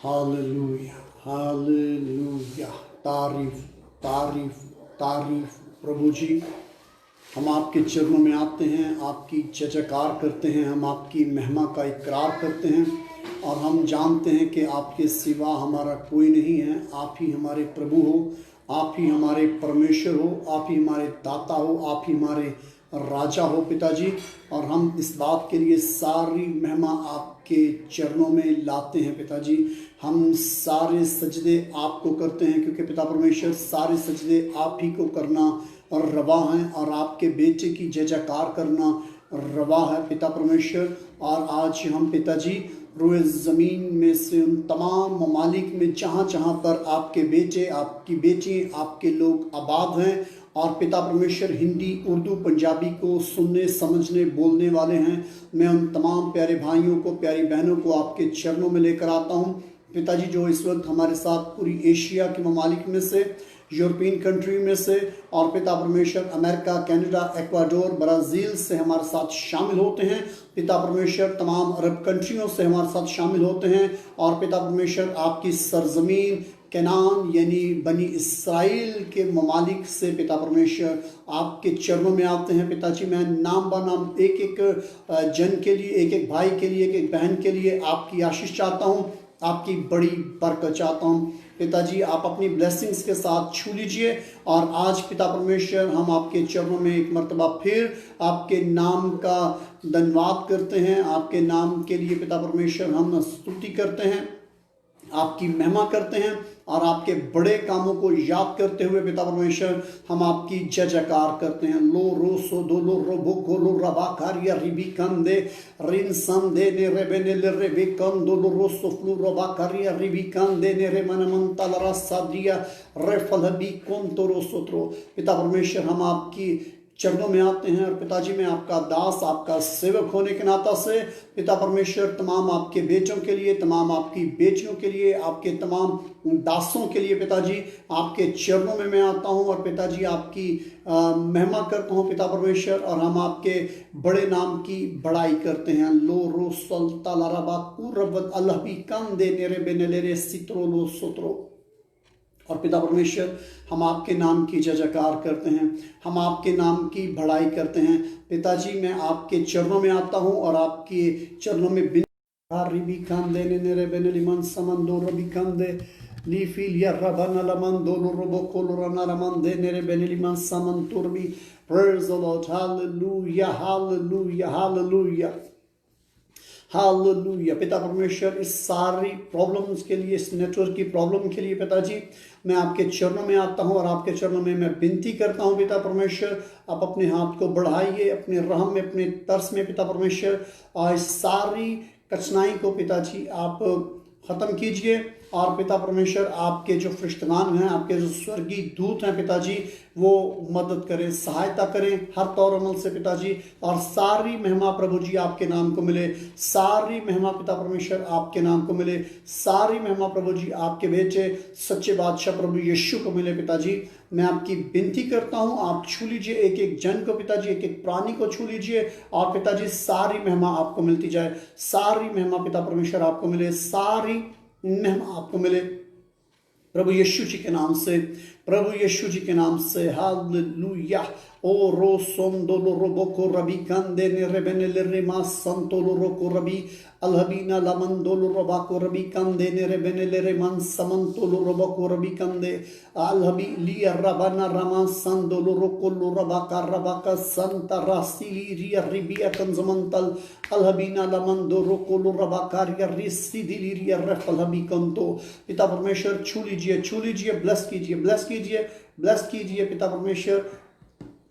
Hallelujah, hallelujah. तारीफ, तारीफ, तारीफ प्रभु जी। हम आपके चरणों में आते हैं, आपकी जय जयकार करते हैं, हम आपकी महिमा का इकरार करते हैं और हम जानते हैं कि आपके सिवा हमारा कोई नहीं है। आप ही हमारे प्रभु हो, आप ही हमारे परमेश्वर हो, आप ही हमारे दाता हो, आप ही हमारे राजा हो पिताजी। और हम इस बात के लिए सारी महिमा आपके चरणों में लाते हैं पिताजी। हम सारे सजदे आपको करते हैं क्योंकि पिता परमेश्वर सारे सजदे आप ही को करना और रवा हैं और आपके बेटे की जय जयकार करना रवा है पिता परमेश्वर। और आज हम पिताजी रोए ज़मीन में से उन तमाम ममालिक में जहाँ जहाँ पर आपके बेटे, आपकी बेटी, आपके लोग आबाद हैं और पिता परमेश्वर हिंदी, उर्दू, पंजाबी को सुनने, समझने, बोलने वाले हैं, मैं उन तमाम प्यारे भाइयों को, प्यारी बहनों को आपके चरणों में लेकर आता हूँ पिताजी। जो इस वक्त हमारे साथ पूरी एशिया के ममालिक में से, यूरोपियन कंट्री में से और पिता परमेश्वर अमेरिका, कनाडा, इक्वाडोर, ब्राज़ील से हमारे साथ शामिल होते हैं। पिता परमेश्वर तमाम अरब कंट्रियों से हमारे साथ शामिल होते हैं और पिता परमेश्वर आपकी सरजमीन कनान यानी बनी इस्राइल के ममालिक से पिता परमेश्वर आपके चरणों में आते हैं पिताजी। मैं नाम बा नाम एक एक जन के लिए, एक एक भाई के लिए, एक एक बहन के लिए आपकी आशीष चाहता हूँ, आपकी बड़ी बरकत चाहता हूँ पिताजी। आप अपनी ब्लेसिंग्स के साथ छू लीजिए और आज पिता परमेश्वर हम आपके चरणों में एक मर्तबा फिर आपके नाम का धन्यवाद करते हैं। आपके नाम के लिए पिता परमेश्वर हम स्तुति करते हैं, आपकी महिमा करते हैं और आपके बड़े कामों को याद करते हुए पिता परमेश्वर हम आपकी जय जयकार करते हैं। लो रो सो दो लो रो भो गो लो रबा कारिया रिबी कम दे रिन सम दे ने रेबे ने ले रेबे कम दो लो रो सो फ्लू रबा कारिया रिबी कम दे ने रे मन मन तलरा सादिया रे फलबी कौन तो रो सोत्रो। पिता परमेश्वर हम आपकी चरणों में आते हैं और पिताजी मैं आपका दास, आपका सेवक होने के नाता से पिता परमेश्वर तमाम आपके बेटों के लिए, तमाम आपकी बेटियों के लिए, आपके तमाम दासों के लिए पिताजी आपके चरणों में मैं आता हूं और पिताजी आपकी महिमा करता हूं पिता परमेश्वर। और हम आपके बड़े नाम की बड़ाई करते हैं। लो रो सल्ता लाराबा कुरबत अल्लाह भी कम दे नेरे बेने रे सित्रो लो सोत्रो। और पिता परमेश्वर हम आपके नाम की जय जयकार करते हैं, हम आपके नाम की बड़ाई करते हैं पिताजी। मैं आपके चरणों में आता हूं और आपके चरणों में रिबी खान दे ने बेने लिमन समन दो रबी खान दे ली फील या रबन लमन दो रोबो कोलोराना रमन दे ने बेने लिमन समन तुरबी। Praise the Lord, hallelujah, hallelujah, hallelujah, hallelujah. पिता परमेश्वर इस सारी प्रॉब्लम्स के लिए, इस नेटवर्क की प्रॉब्लम के लिए पिताजी मैं आपके चरणों में आता हूं और आपके चरणों में मैं विनती करता हूं पिता परमेश्वर आप अपने हाथ को बढ़ाइए अपने रहम में, अपने तरस में पिता परमेश्वर। और इस सारी कठिनाई को पिताजी आप ख़त्म कीजिए और पिता परमेश्वर आपके जो फरिश्तगान हैं, आपके जो स्वर्गीय दूत हैं पिताजी, वो मदद करें, सहायता करें हर तौर अमल से पिताजी। और सारी महिमा प्रभु जी आपके नाम को मिले, सारी महिमा पिता परमेश्वर आपके नाम को मिले, सारी महिमा प्रभु जी आपके बेटे सच्चे बादशाह प्रभु यीशु को मिले पिताजी। मैं आपकी विनती करता हूँ, आप छू लीजिए एक एक जन को पिताजी, एक एक प्राणी को छू लीजिए और पिताजी सारी महिमा आपको मिलती जाए, सारी महिमा पिता परमेश्वर आपको मिले, सारी महिमा आपको मिले प्रभु यीशु जी के नाम से, प्रभु यीशु जी के नाम से। हालेलुया। ओ रो सोंदोलो रोबो को रबी कंदे ने रेबेने ले रेमा संतोलो रो को रबी अलहबीना लमंदोलो रोबा को रबी कंदे ने रेबेने ले रेमन समंतोलो रोबो को रबी कंदे अलहबी लिया रबाना रमा संदोलो रो को लो रबा का संता रासिली रिया रिबिया कंजमंतल अलहबीना लमंदो रो को लो रबा कारिया रिसी दिली रिया रफलहबी कंतो। पिता परमेश्वर छू लीजिए, छू लीजिए, ब्लेस कीजिए, ब्लेस कीजिए, ब्लेस कीजिए पिता परमेश्वर।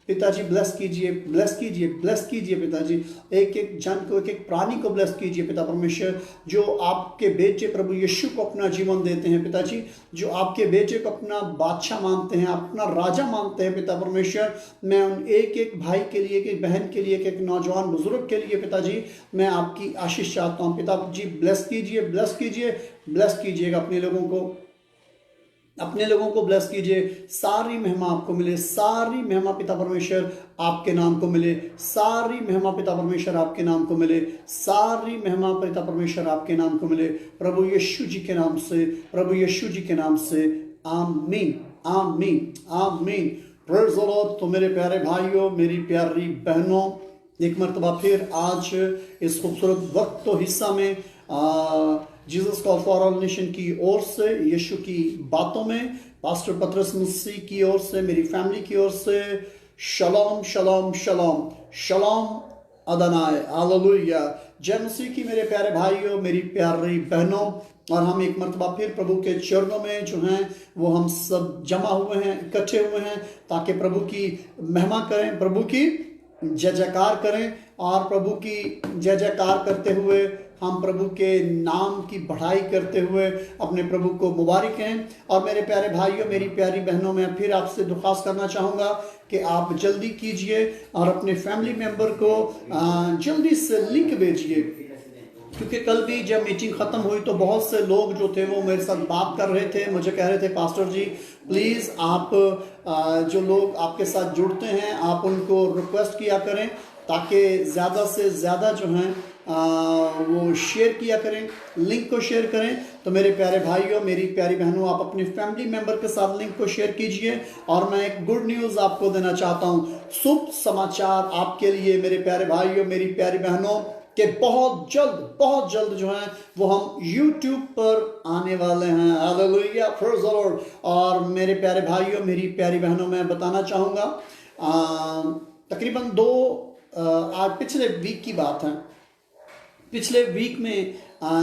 पिताजी ब्लेस कीजिए, ब्लेस कीजिए, ब्लेस कीजिए पिताजी। एक एक जन को, एक एक प्राणी को ब्लेस कीजिए पिता परमेश्वर, जो आपके बेटे प्रभु यीशु को अपना जीवन देते हैं पिताजी, जो आपके बेटे को अपना बादशाह मानते हैं, अपना राजा मानते हैं पिता परमेश्वर। मैं उन एक एक भाई के लिए, एक एक बहन के लिए, एक एक नौजवान बुजुर्ग के लिए पिताजी मैं आपकी आशीष चाहता हूँ पिताजी। ब्लेस कीजिए, ब्लेस कीजिए, ब्लेस कीजिएगा अपने लोगों को अपने लोगों को ब्लेस कीजिए। सारी महिमा आपको मिले, सारी महिमा पिता परमेश्वर आपके नाम को मिले, सारी महिमा पिता परमेश्वर आपके नाम को मिले, सारी महिमा पिता परमेश्वर आपके नाम को मिले, प्रभु यीशु जी के नाम से, प्रभु यीशु जी के नाम से। आमीन, आमीन, आमीन। Praise the Lord. तो मेरे प्यारे भाइयों, मेरी प्यारी बहनों, एक मरतबा फिर आज इस खूबसूरत वक्त तो हिस्सा में Jesus call for all nation की ओर से, यीशु की बातों में, पास्टर पतरस मसीह की ओर से, मेरी फैमिली की ओर से, शलोम शलोम शलोम शलोम अदनाए, हालेलुया। जय मसीह की मेरे प्यारे भाइयों, मेरी प्यारी बहनों। और हम एक मरतबा फिर प्रभु के चरणों में जो हैं वो हम सब जमा हुए हैं, इकट्ठे हुए हैं, ताकि प्रभु की महिमा करें, प्रभु की जय जयकार करें। और प्रभु की जय जयकार करते हुए हम प्रभु के नाम की बढ़ाई करते हुए अपने प्रभु को मुबारक हैं। और मेरे प्यारे भाइयों, मेरी प्यारी बहनों, मैं फिर आपसे दरख्वास्त करना चाहूँगा कि आप जल्दी कीजिए और अपने फैमिली मेम्बर को जल्दी से लिंक भेजिए, क्योंकि कल भी जब मीटिंग ख़त्म हुई तो बहुत से लोग जो थे वो मेरे साथ बात कर रहे थे, मुझे कह रहे थे पास्टर जी प्लीज़ आप जो लोग आपके साथ जुड़ते हैं आप उनको रिक्वेस्ट किया करें ताकि ज़्यादा से ज़्यादा जो हैं वो शेयर किया करें, लिंक को शेयर करें। तो मेरे प्यारे भाइयों, मेरी प्यारी बहनों, आप अपने फैमिली मेंबर के साथ लिंक को शेयर कीजिए। और मैं एक गुड न्यूज़ आपको देना चाहता हूँ, शुभ समाचार आपके लिए मेरे प्यारे भाइयों, मेरी प्यारी बहनों, कि बहुत जल्द जो है वो हम YouTube पर आने वाले हैं। Hallelujah, praise the Lord. और मेरे प्यारे भाइयों, मेरी प्यारी बहनों, मैं बताना चाहूँगा तकरीबन आज पिछले वीक की बात है। पिछले वीक में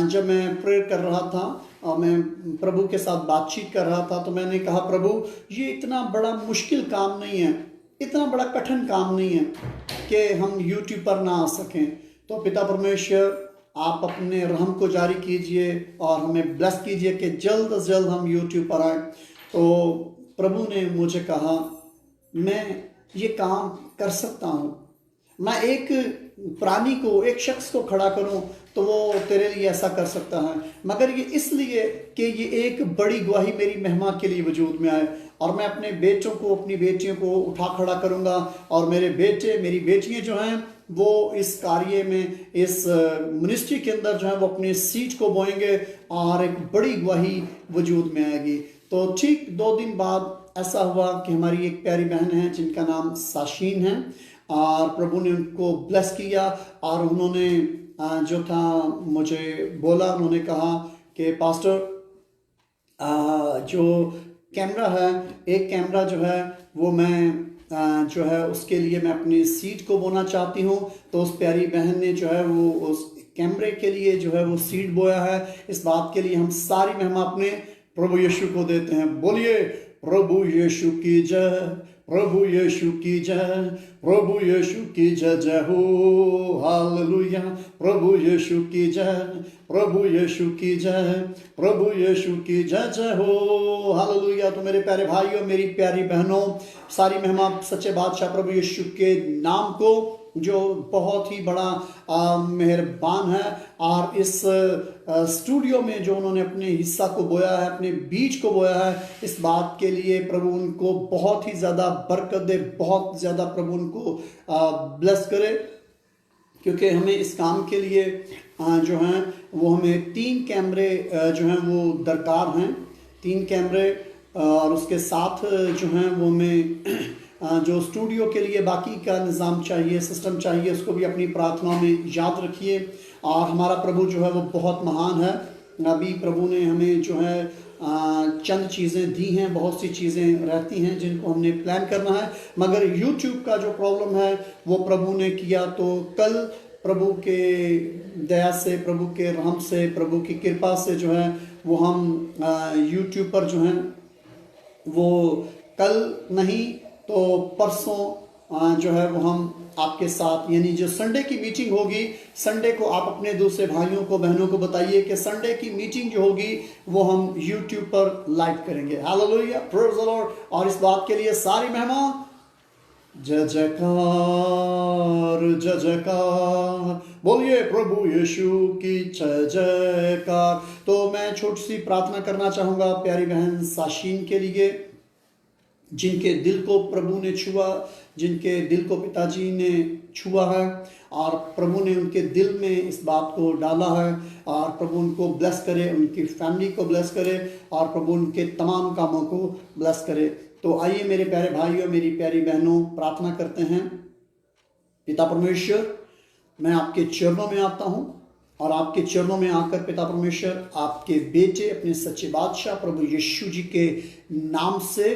जब मैं प्रेयर कर रहा था और मैं प्रभु के साथ बातचीत कर रहा था, तो मैंने कहा प्रभु ये इतना बड़ा मुश्किल काम नहीं है, इतना बड़ा कठिन काम नहीं है कि हम YouTube पर ना आ सकें। तो पिता परमेश्वर आप अपने रहम को जारी कीजिए और हमें ब्लेस कीजिए कि जल्द से जल्द हम YouTube पर आए। तो प्रभु ने मुझे कहा मैं ये काम कर सकता हूँ, मैं एक प्राणी को, एक शख्स को खड़ा करूं तो वो तेरे लिए ऐसा कर सकता है, मगर ये इसलिए कि ये एक बड़ी गवाही मेरी महिमा के लिए वजूद में आए। और मैं अपने बेटों को, अपनी बेटियों को उठा खड़ा करूंगा और मेरे बेटे, मेरी बेटियां जो हैं वो इस कार्य में, इस मिनिस्ट्री के अंदर जो है वो अपनी सीट को बोएंगे और एक बड़ी गवाही वजूद में आएगी। तो ठीक 2 दिन बाद ऐसा हुआ कि हमारी एक प्यारी बहन है जिनका नाम साशीन है, और प्रभु ने उनको ब्लेस किया। और उन्होंने जो था मुझे बोला, उन्होंने कहा कि पास्टर जो कैमरा है, एक कैमरा जो है वो मैं जो है उसके लिए मैं अपनी सीट को बोना चाहती हूँ। तो उस प्यारी बहन ने जो है वो उस कैमरे के लिए जो है वो सीट बोया है। इस बात के लिए हम सारी महिमा अपने प्रभु यीशु को देते हैं। बोलिए प्रभु यीशु की जय, प्रभु यीशु की जय, प्रभु यीशु की जय जय हो, हालेलुया। प्रभु यीशु की जय, प्रभु यीशु की जय, प्रभु यीशु की जय जय हो, हालेलुया। तो मेरे प्यारे भाइयों, मेरी प्यारी बहनों, सारी महिमा सच्चे बादशाह प्रभु यीशु के नाम को, जो बहुत ही बड़ा मेहरबान है। और इस स्टूडियो में जो उन्होंने अपने हिस्सा को बोया है, अपने बीज को बोया है, इस बात के लिए प्रभु उनको बहुत ही ज़्यादा बरकत दे, बहुत ज़्यादा प्रभु उनको ब्लेस करे। क्योंकि हमें इस काम के लिए जो हैं वो हमें 3 कैमरे जो हैं वो दरकार हैं, 3 कैमरे। और उसके साथ जो हैं वो हमें जो स्टूडियो के लिए बाकी का निज़ाम चाहिए, सिस्टम चाहिए, उसको भी अपनी प्रार्थना में याद रखिए। और हमारा प्रभु जो है वो बहुत महान है। अभी प्रभु ने हमें जो है चंद चीज़ें दी हैं, बहुत सी चीज़ें रहती हैं जिनको हमने प्लान करना है, मगर YouTube का जो प्रॉब्लम है वो प्रभु ने किया। तो कल प्रभु के दया से, प्रभु के रहम से, प्रभु की कृपा से जो है वो हम YouTube पर जो है वो कल नहीं तो परसों जो है वो हम आपके साथ, यानी जो संडे की मीटिंग होगी, संडे को आप अपने दूसरे भाइयों को, बहनों को बताइए कि संडे की मीटिंग जो होगी वो हम YouTube पर लाइव करेंगे। Hallelujah, praise the Lord. और इस बात के लिए सारी महिमा जय जयकार जय जयकार, बोलिए प्रभु यीशु की जय जयकार। तो मैं छोटी सी प्रार्थना करना चाहूँगा प्यारी बहन साशीन के लिए, जिनके दिल को प्रभु ने छुआ, जिनके दिल को पिताजी ने छुआ है और प्रभु ने उनके दिल में इस बात को डाला है। और प्रभु उनको ब्लेस करे, उनकी फैमिली को ब्लेस करे और प्रभु उनके तमाम कामों को ब्लेस करे। तो आइए मेरे प्यारे भाइयों, मेरी प्यारी बहनों, प्रार्थना करते हैं। पिता परमेश्वर, मैं आपके चरणों में आता हूँ और आपके चरणों में आकर पिता परमेश्वर आपके बेटे अपने सच्चे बादशाह प्रभु यीशु जी के नाम से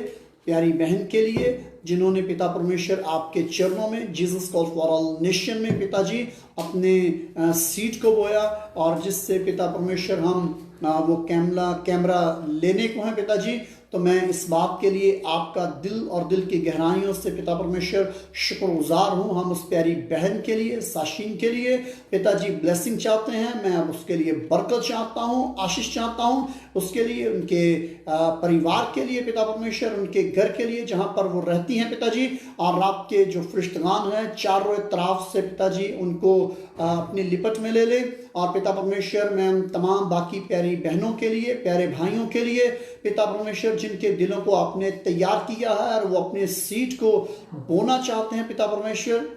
प्यारी बहन के लिए, जिन्होंने पिता परमेश्वर आपके चरणों में Jesus call for all nation में पिताजी अपने सीड को बोया, और जिससे पिता परमेश्वर हम वो कैमरा लेने को हैं पिताजी। तो मैं इस बात के लिए आपका दिल और दिल की गहराइयों से पिता परमेश्वर शुक्रगुजार हूँ। हम उस प्यारी बहन के लिए, साशीन के लिए पिताजी ब्लेसिंग चाहते हैं। मैं अब उसके लिए बरकत चाहता हूँ, आशीष चाहता हूँ, उसके लिए, उनके परिवार के लिए पिता परमेश्वर, उनके घर के लिए जहाँ पर वो रहती हैं पिताजी, और रात के जो फरिश्तगान हैं चारों तरफ से पिताजी उनको अपनी लिपट में ले ले। और पिता परमेश्वर मैं तमाम बाकी प्यारी बहनों के लिए, प्यारे भाइयों के लिए पिता परमेश्वर, जिनके दिलों को आपने तैयार किया है और वो अपने सीड को बोना चाहते हैं पिता परमेश्वर,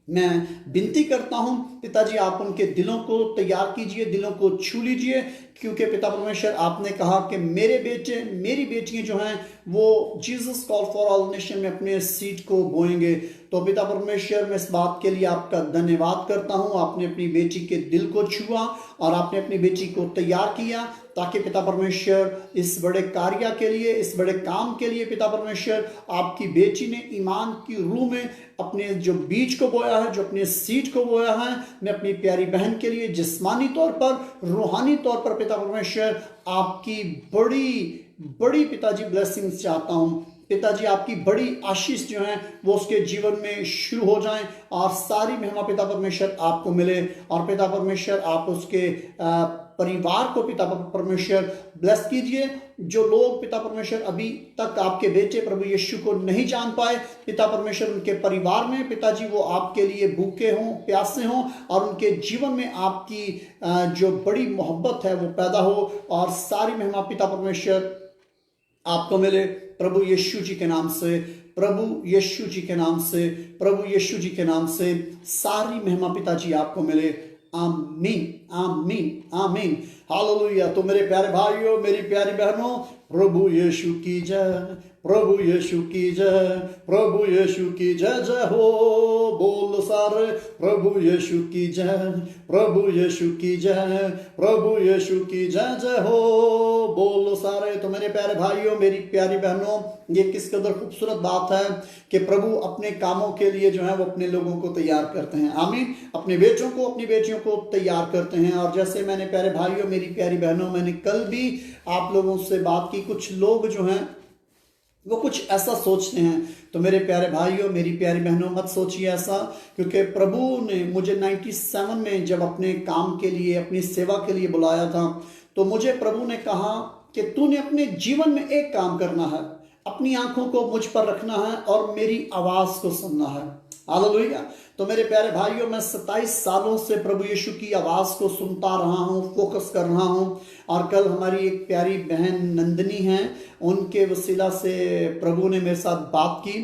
मैं विनती करता हूं पिताजी आप उनके दिलों को तैयार कीजिए, दिलों को छू लीजिए, क्योंकि पिता परमेश्वर आपने कहा कि मेरे बेटे, मेरी बेटियां जो हैं वो Jesus call for all nation में अपने सीड को बोएंगे। तो पिता परमेश्वर मैं इस बात के लिए आपका धन्यवाद करता हूं। आपने अपनी बेटी के दिल को छुआ और आपने अपनी बेटी को तैयार किया, ताकि पिता परमेश्वर इस बड़े कार्य के लिए, इस बड़े काम के लिए पिता परमेश्वर आपकी बेटी ने ईमान की रूह में अपने जो बीज को बोया है, जो अपने सीड को बोया है, मैं अपनी प्यारी बहन के लिए जिस्मानी तौर पर, रूहानी तौर पर पिता परमेश्वर आपकी बड़ी बड़ी पिताजी ब्लेसिंग्स चाहता हूं। पिताजी आपकी बड़ी आशीष जो है वो उसके जीवन में शुरू हो जाएं और सारी महिमा पिता परमेश्वर आपको मिले। और पिता परमेश्वर आप उसके परिवार को पिता परमेश्वर ब्लेस कीजिए। जो लोग पिता परमेश्वर अभी तक आपके बेटे प्रभु यीशु को नहीं जान पाए, पिता परमेश्वर उनके परिवार में पिताजी वो आपके लिए भूखे हों, प्यासे हों, और उनके जीवन में आपकी जो बड़ी मोहब्बत है वो पैदा हो, और सारी महिमा पिता परमेश्वर आपको मिले प्रभु यीशु जी के नाम से, प्रभु यीशु जी के नाम से, प्रभु यीशु जी के नाम से सारी महिमा पिताजी आपको मिले। आमीन आमीन आमीन, हालेलुया। तो मेरे प्यारे भाइयों, मेरी प्यारी बहनों, प्रभु यीशु की जय, प्रभु यीशु की जय, प्रभु यीशु की जय जय हो, बोल सारे प्रभु यीशु की जय, प्रभु यीशु की जय, प्रभु यीशु की जय जय हो, बोल सारे। तो मेरे प्यारे भाइयों, मेरी प्यारी बहनों, ये किस कदर खूबसूरत बात है कि प्रभु अपने कामों के लिए जो है वो अपने लोगों को तैयार करते हैं। आमीन। अपने बेटों को, अपनी बेटियों को तैयार करते हैं। और जैसे मैंने प्यारे भाइयों, मेरी प्यारी बहनों, मैंने कल भी आप लोगों से बात की, कुछ लोग जो हैं वो कुछ ऐसा सोचते हैं। तो मेरे प्यारे भाइयों, मेरी प्यारी बहनों, मत सोचिए ऐसा, क्योंकि प्रभु ने मुझे 97 में जब अपने काम के लिए, अपनी सेवा के लिए बुलाया था, तो मुझे प्रभु ने कहा कि तूने अपने जीवन में एक काम करना है, अपनी आंखों को मुझ पर रखना है और मेरी आवाज को सुनना है। हालेलुया। तो मेरे प्यारे भाइयों, मैं 27 सालों से प्रभु यीशु की आवाज को सुनता रहा हूँ, फोकस कर रहा हूँ। और कल हमारी एक प्यारी बहन नंदनी है, उनके वसीला से प्रभु ने मेरे साथ बात की,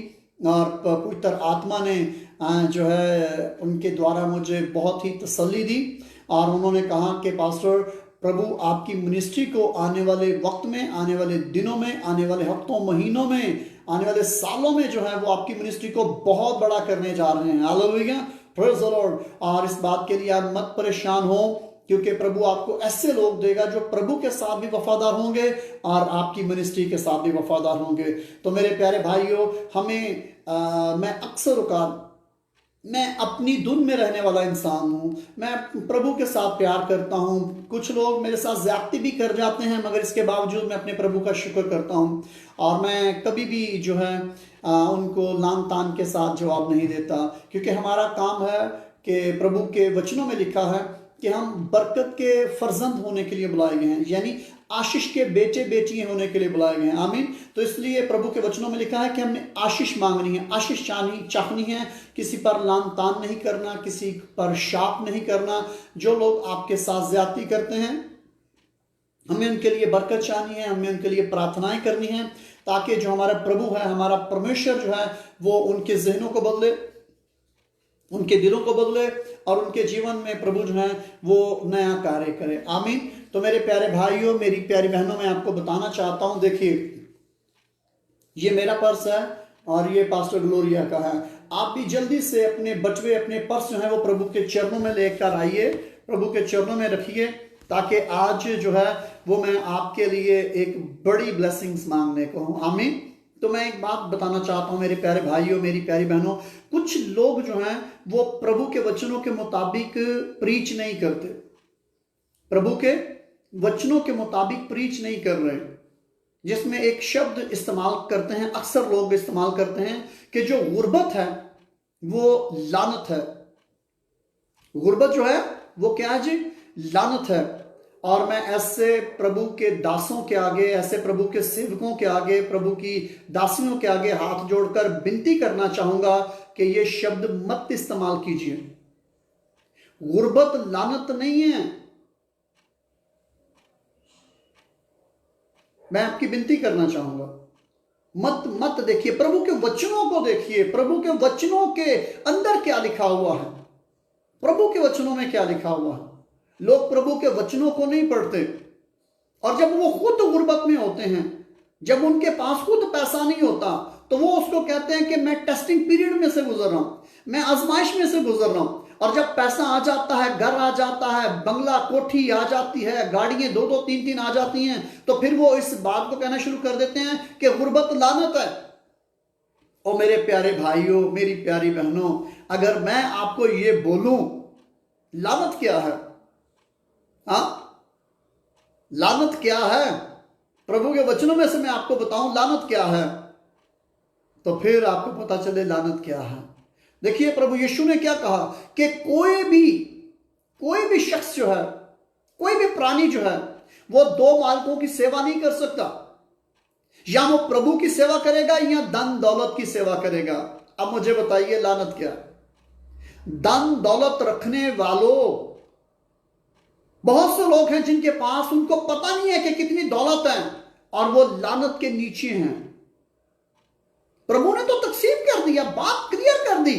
और पवित्र आत्मा ने जो है उनके द्वारा मुझे बहुत ही तसल्ली दी। और उन्होंने कहा कि पास्टर, प्रभु आपकी मिनिस्ट्री को आने वाले वक्त में, आने वाले दिनों में, आने वाले हफ्तों, महीनों में, आने वाले सालों में जो है वो आपकी मिनिस्ट्री को बहुत बड़ा करने जा रहे हैं। Hallelujah, praise the Lord. और इस बात के लिए आप मत परेशान हो, क्योंकि प्रभु आपको ऐसे लोग देगा जो प्रभु के साथ भी वफादार होंगे और आपकी मिनिस्ट्री के साथ भी वफादार होंगे। तो मेरे प्यारे भाइयों, मैं अक्सर औकात मैं अपनी धुन में रहने वाला इंसान हूँ। मैं प्रभु के साथ प्यार करता हूँ। कुछ लोग मेरे साथ ज्यादती भी कर जाते हैं, मगर इसके बावजूद मैं अपने प्रभु का शुक्र करता हूँ। और मैं कभी भी जो है उनको लान तान के साथ जवाब नहीं देता, क्योंकि हमारा काम है कि प्रभु के वचनों में लिखा है कि हम बरकत के फर्जंद होने के लिए बुलाए गए हैं, यानी आशीष के बेटे बेटियां होने के लिए बुलाए गए हैं। आमीन। तो इसलिए प्रभु के वचनों में लिखा है कि हमने आशीष मांगनी है, आशीष चाहनी है। किसी पर लान तान नहीं करना, किसी पर शाप नहीं करना। जो लोग आपके साथ ज्यादती करते हैं, हमें उनके लिए बरकत चाहनी है, हमें उनके लिए प्रार्थनाएं करनी है, ताकि जो हमारा प्रभु है, हमारा परमेश्वर जो है, वो उनके जहनों को बदले, उनके दिलों को बदले और उनके जीवन में प्रभु जो है वो नया कार्य करे। आमीन। तो मेरे प्यारे भाइयों, मेरी प्यारी बहनों, मैं आपको बताना चाहता हूं, देखिए ये मेरा पर्स है और ये पास्टर ग्लोरिया का है। आप भी जल्दी से अपने बटवे, अपने पर्स जो है वो प्रभु के चरणों में लेकर आइए, प्रभु के चरणों में रखिए, ताकि आज जो है वो मैं आपके लिए एक बड़ी ब्लेसिंग्स मांगने को हूं। आमीन। तो मैं एक बात बताना चाहता हूं मेरे प्यारे भाइयों, मेरी प्यारी बहनों, कुछ लोग जो हैं वो प्रभु के वचनों के मुताबिक प्रीच नहीं करते, प्रभु के वचनों के मुताबिक प्रीच नहीं कर रहे, जिसमें एक शब्द इस्तेमाल करते हैं, अक्सर लोग इस्तेमाल करते हैं कि जो गुर्बत है वो लानत है। गुर्बत जो है वो क्या है जी? लानत है। और मैं ऐसे प्रभु के दासों के आगे, ऐसे प्रभु के सेवकों के आगे, प्रभु की दासियों के आगे हाथ जोड़कर विनती करना चाहूंगा कि ये शब्द मत इस्तेमाल कीजिए। गुर्बत लानत नहीं है। मैं आपकी विनती करना चाहूंगा, मत देखिए, प्रभु के वचनों को देखिए, प्रभु के वचनों के अंदर क्या लिखा हुआ है, प्रभु के वचनों में क्या लिखा हुआ है। लोग प्रभु के वचनों को नहीं पढ़ते, और जब वो खुद गुर्बत में होते हैं, जब उनके पास खुद पैसा नहीं होता, तो वो उसको कहते हैं कि मैं टेस्टिंग पीरियड में से गुजर रहा हूं, मैं आजमाइश में से गुजर रहा हूं। और जब पैसा आ जाता है, घर आ जाता है, बंगला कोठी आ जाती है, गाड़ियां 2-2 3-3 आ जाती हैं, तो फिर वो इस बात को कहना शुरू कर देते हैं कि गुर्बत लानत है। और मेरे प्यारे भाइयों, मेरी प्यारी बहनों, अगर मैं आपको ये बोलूं लानत क्या है, लानत क्या है, प्रभु के वचनों में से मैं आपको बताऊं लानत क्या है, तो फिर आपको पता चले लानत क्या है। देखिए प्रभु यीशु ने क्या कहा कि कोई भी शख्स जो है, कोई भी प्राणी जो है, वो 2 मालिकों की सेवा नहीं कर सकता। या वो प्रभु की सेवा करेगा या धन दौलत की सेवा करेगा। अब मुझे बताइए लानत क्या? धन दौलत रखने वालों, बहुत से लोग हैं जिनके पास, उनको पता नहीं है कि कितनी दौलत है, और वो लानत के नीचे हैं। प्रभु ने तो तकसीम कर दिया, बात क्लियर कर दी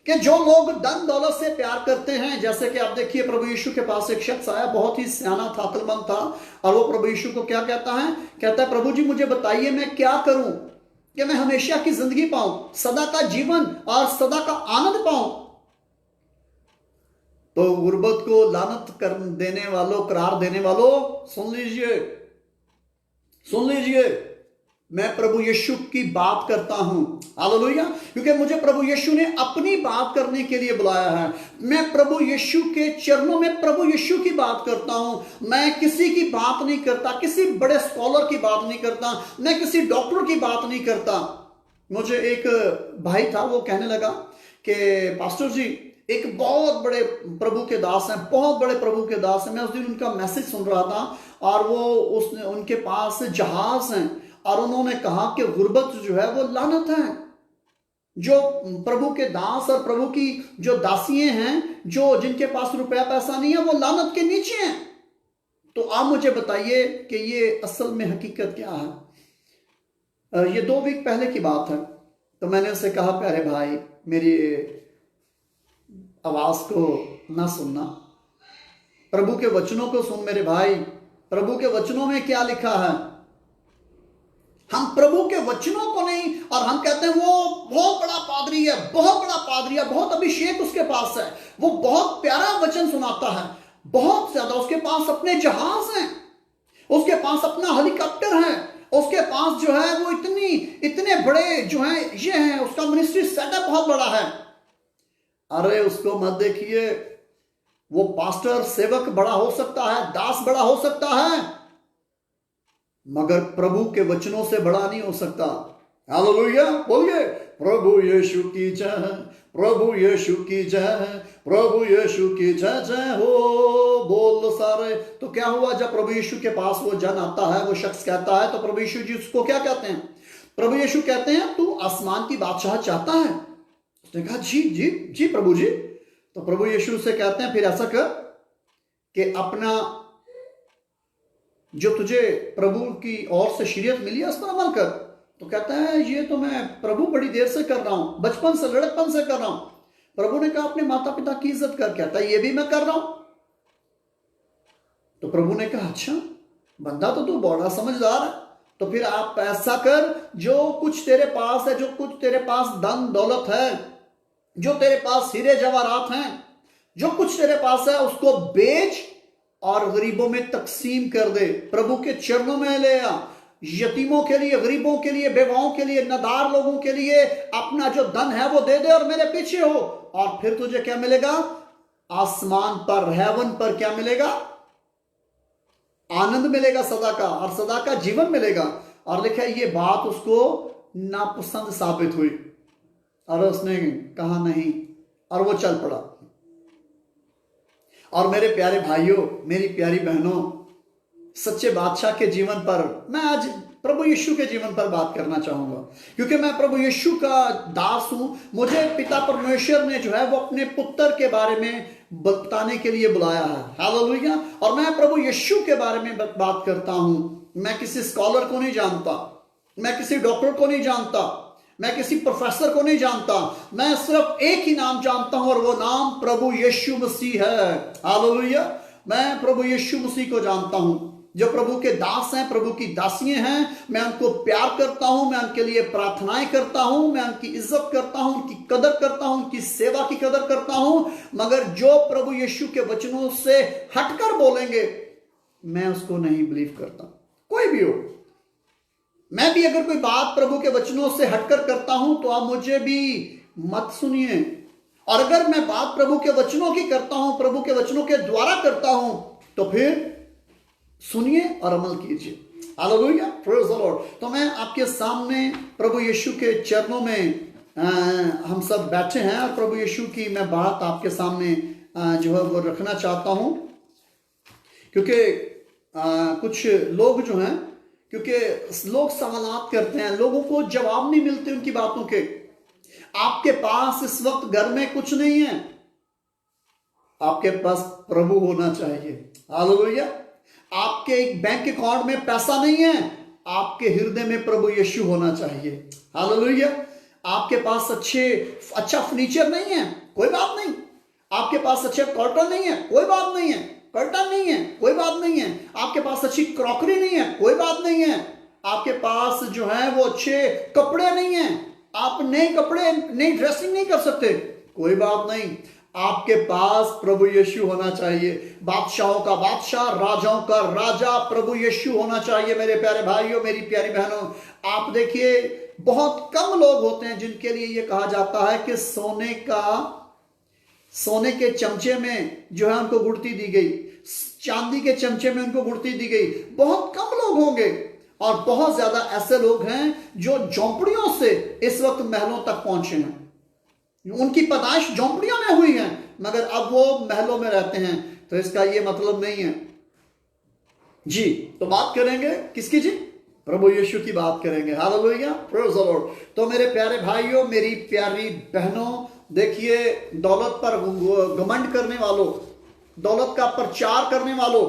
कि जो लोग धन दौलत से प्यार करते हैं, जैसे कि आप देखिए प्रभु यीशु के पास एक शख्स आया, बहुत ही सियाना था, अक्लमंद था, और वो प्रभु यीशु को क्या कहता है? कहता है प्रभु जी मुझे बताइए मैं क्या करूं कि मैं हमेशा की जिंदगी पाऊं, सदा का जीवन और सदा का आनंद पाऊं। तो गुर्बत को लानत कर देने वालों, करार देने वालों, सुन लीजिए, मैं प्रभु यीशु की बात करता हूं। हालेलुया। क्योंकि मुझे प्रभु यीशु ने अपनी बात करने के लिए बुलाया है। मैं प्रभु यीशु के चरणों में प्रभु यीशु की बात करता हूं। मैं किसी की बात नहीं करता, किसी बड़े स्कॉलर की बात नहीं करता, मैं किसी डॉक्टर की बात नहीं करता। मुझे एक भाई था, वो कहने लगा कि पास्टर जी एक बहुत बड़े प्रभु के दास हैं, बहुत बड़े प्रभु के दास हैं। मैं उस दिन उनका मैसेज सुन रहा था, और वो उनके पास जहाज हैं, और उन्होंने कहा कि गुर्बत जो है वो लानत है। जो प्रभु के दास और प्रभु की जो दासियां हैं, जो जिनके पास रुपया पैसा नहीं है, वो लानत के नीचे हैं। तो आप मुझे बताइए कि ये असल में हकीकत क्या है। ये 2 वीक पहले की बात है। तो मैंने उससे कहा प्यारे भाई, मेरी आवाज को ना सुनना, प्रभु के वचनों को सुन मेरे भाई। प्रभु के वचनों में क्या लिखा है? हम प्रभु के वचनों को नहीं, और हम कहते हैं वो बहुत बड़ा पादरी है, बहुत बड़ा पादरी है, बहुत अभिषेक उसके पास है, वो बहुत प्यारा वचन सुनाता है, बहुत ज्यादा, उसके पास अपने जहाज हैं, उसके पास अपना हेलीकॉप्टर है, उसके पास जो है वो इतने बड़े जो है ये हैं, उसका मिनिस्ट्री सेटअप बहुत बड़ा है। अरे उसको मत देखिए, वो पास्टर सेवक बड़ा हो सकता है, दास बड़ा हो सकता है, मगर प्रभु के वचनों से बड़ा नहीं हो सकता। हालेलुया बोलिए, प्रभु यीशु की जय, प्रभु यीशु की जय, प्रभु यीशु की जय जय हो बोल सारे। तो क्या हुआ, जब प्रभु यीशु के पास वो जन आता है, वो शख्स कहता है, तो प्रभु यीशु जी उसको क्या कहते हैं? प्रभु यीशु कहते हैं तू आसमान की बादशाह चाहता है? उसने कहा जी जी जी प्रभु जी। तो प्रभु यीशु से कहते हैं फिर ऐसा कर कि अपना जो तुझे प्रभु की ओर से शरीयत मिली है उस पर अमल कर। तो कहता है ये तो मैं प्रभु बड़ी देर से कर रहा हूं, बचपन से, लड़कपन से कर रहा हूं। प्रभु ने कहा अपने माता पिता की इज्जत कर। कहता है ये भी मैं कर रहा हूं। तो प्रभु ने कहा अच्छा बंदा, तो तू बड़ा समझदार है। तो फिर आप ऐसा कर, जो कुछ तेरे पास है, जो कुछ तेरे पास धन दौलत है, जो तेरे पास हीरे जवाहरात हैं, जो कुछ तेरे पास है, उसको बेच और गरीबों में तकसीम कर दे। प्रभु के चरणों में ले आ। यतीमों के लिए, गरीबों के लिए, बेवाओं के लिए, नदार लोगों के लिए अपना जो धन है वो दे दे और मेरे पीछे हो। और फिर तुझे क्या मिलेगा? आसमान पर, हेवन पर क्या मिलेगा? आनंद मिलेगा सदा का, और सदा का जीवन मिलेगा। और लिखा ये बात उसको नापसंद साबित हुई और उसने कहा नहीं, और वो चल पड़ा। और मेरे प्यारे भाइयों, मेरी प्यारी बहनों, सच्चे बादशाह के जीवन पर मैं आज प्रभु यीशु के जीवन पर बात करना चाहूंगा, क्योंकि मैं प्रभु यीशु का दास हूं। मुझे पिता परमेश्वर ने जो है वो अपने पुत्र के बारे में बताने के लिए बुलाया है। हालेलुया। और मैं प्रभु यीशु के बारे में बात करता हूं। मैं किसी स्कॉलर को नहीं जानता, मैं किसी डॉक्टर को नहीं जानता, मैं किसी प्रोफेसर को नहीं जानता। मैं सिर्फ एक ही नाम जानता हूं और वो नाम प्रभु यीशु मसीह है। हालेलुया। मैं प्रभु यीशु मसीह को जानता हूं, जो प्रभु के दास हैं, प्रभु की दासियां हैं। मैं उनको प्यार करता हूं, मैं उनके लिए प्रार्थनाएं करता हूं, मैं उनकी इज्जत करता हूं, उनकी कदर करता हूं, उनकी सेवा की कदर करता हूं। मगर जो प्रभु यीशु के वचनों से हटकर बोलेंगे, मैं उसको नहीं बिलीव करता, कोई भी हो। मैं भी अगर कोई बात प्रभु के वचनों से हटकर करता हूं तो आप मुझे भी मत सुनिए। और अगर मैं बात प्रभु के वचनों की करता हूं, प्रभु के वचनों के द्वारा करता हूं, तो फिर सुनिए और अमल कीजिए। Hallelujah, praise the Lord. तो मैं आपके सामने प्रभु यीशु के चरणों में हम सब बैठे हैं और प्रभु यीशु की मैं बात आपके सामने जो है वो रखना चाहता हूं, क्योंकि कुछ लोग जो हैं, क्योंकि लोग सवालात करते हैं, लोगों को जवाब नहीं मिलते उनकी बातों के। आपके पास इस वक्त घर में कुछ नहीं है, आपके पास प्रभु होना चाहिए। हालेलुया। आपके एक बैंक अकाउंट में पैसा नहीं है, आपके हृदय में प्रभु यीशु होना चाहिए। हालेलुया। आपके पास अच्छा फर्नीचर नहीं है, कोई बात नहीं। आपके पास अच्छे कर्टन नहीं है, कोई बात नहीं है। कर्टन नहीं है, कोई बात नहीं है। आपके पास अच्छी क्रॉकरी नहीं है, कोई बात नहीं है। आपके पास जो है वो अच्छे कपड़े नहीं है, आप नए कपड़े, नई ड्रेसिंग नहीं कर सकते, कोई बात नहीं। आपके पास प्रभु यीशु होना चाहिए। बादशाहों का बादशाह, राजाओं का राजा प्रभु यीशु होना चाहिए। मेरे प्यारे भाइयों, मेरी प्यारी बहनों, आप देखिए बहुत कम लोग होते हैं जिनके लिए यह कहा जाता है कि सोने के चमचे में जो है उनको गुड़ती दी गई, चांदी के चमचे में उनको गुड़ती दी गई। बहुत कम लोग होंगे, और बहुत ज्यादा ऐसे लोग हैं जो झोंपड़ियों से इस वक्त महलों तक पहुंचे हैं। उनकी पैदाइश झोंपड़ियों में हुई है, मगर अब वो महलों में रहते हैं। तो इसका ये मतलब नहीं है जी। तो बात करेंगे किसकी जी? प्रभु यीशु की बात करेंगे। Hallelujah, praise the Lord. तो मेरे प्यारे भाइयों, मेरी प्यारी बहनों, देखिए दौलत पर घमंड करने वालों, दौलत का प्रचार करने वालों,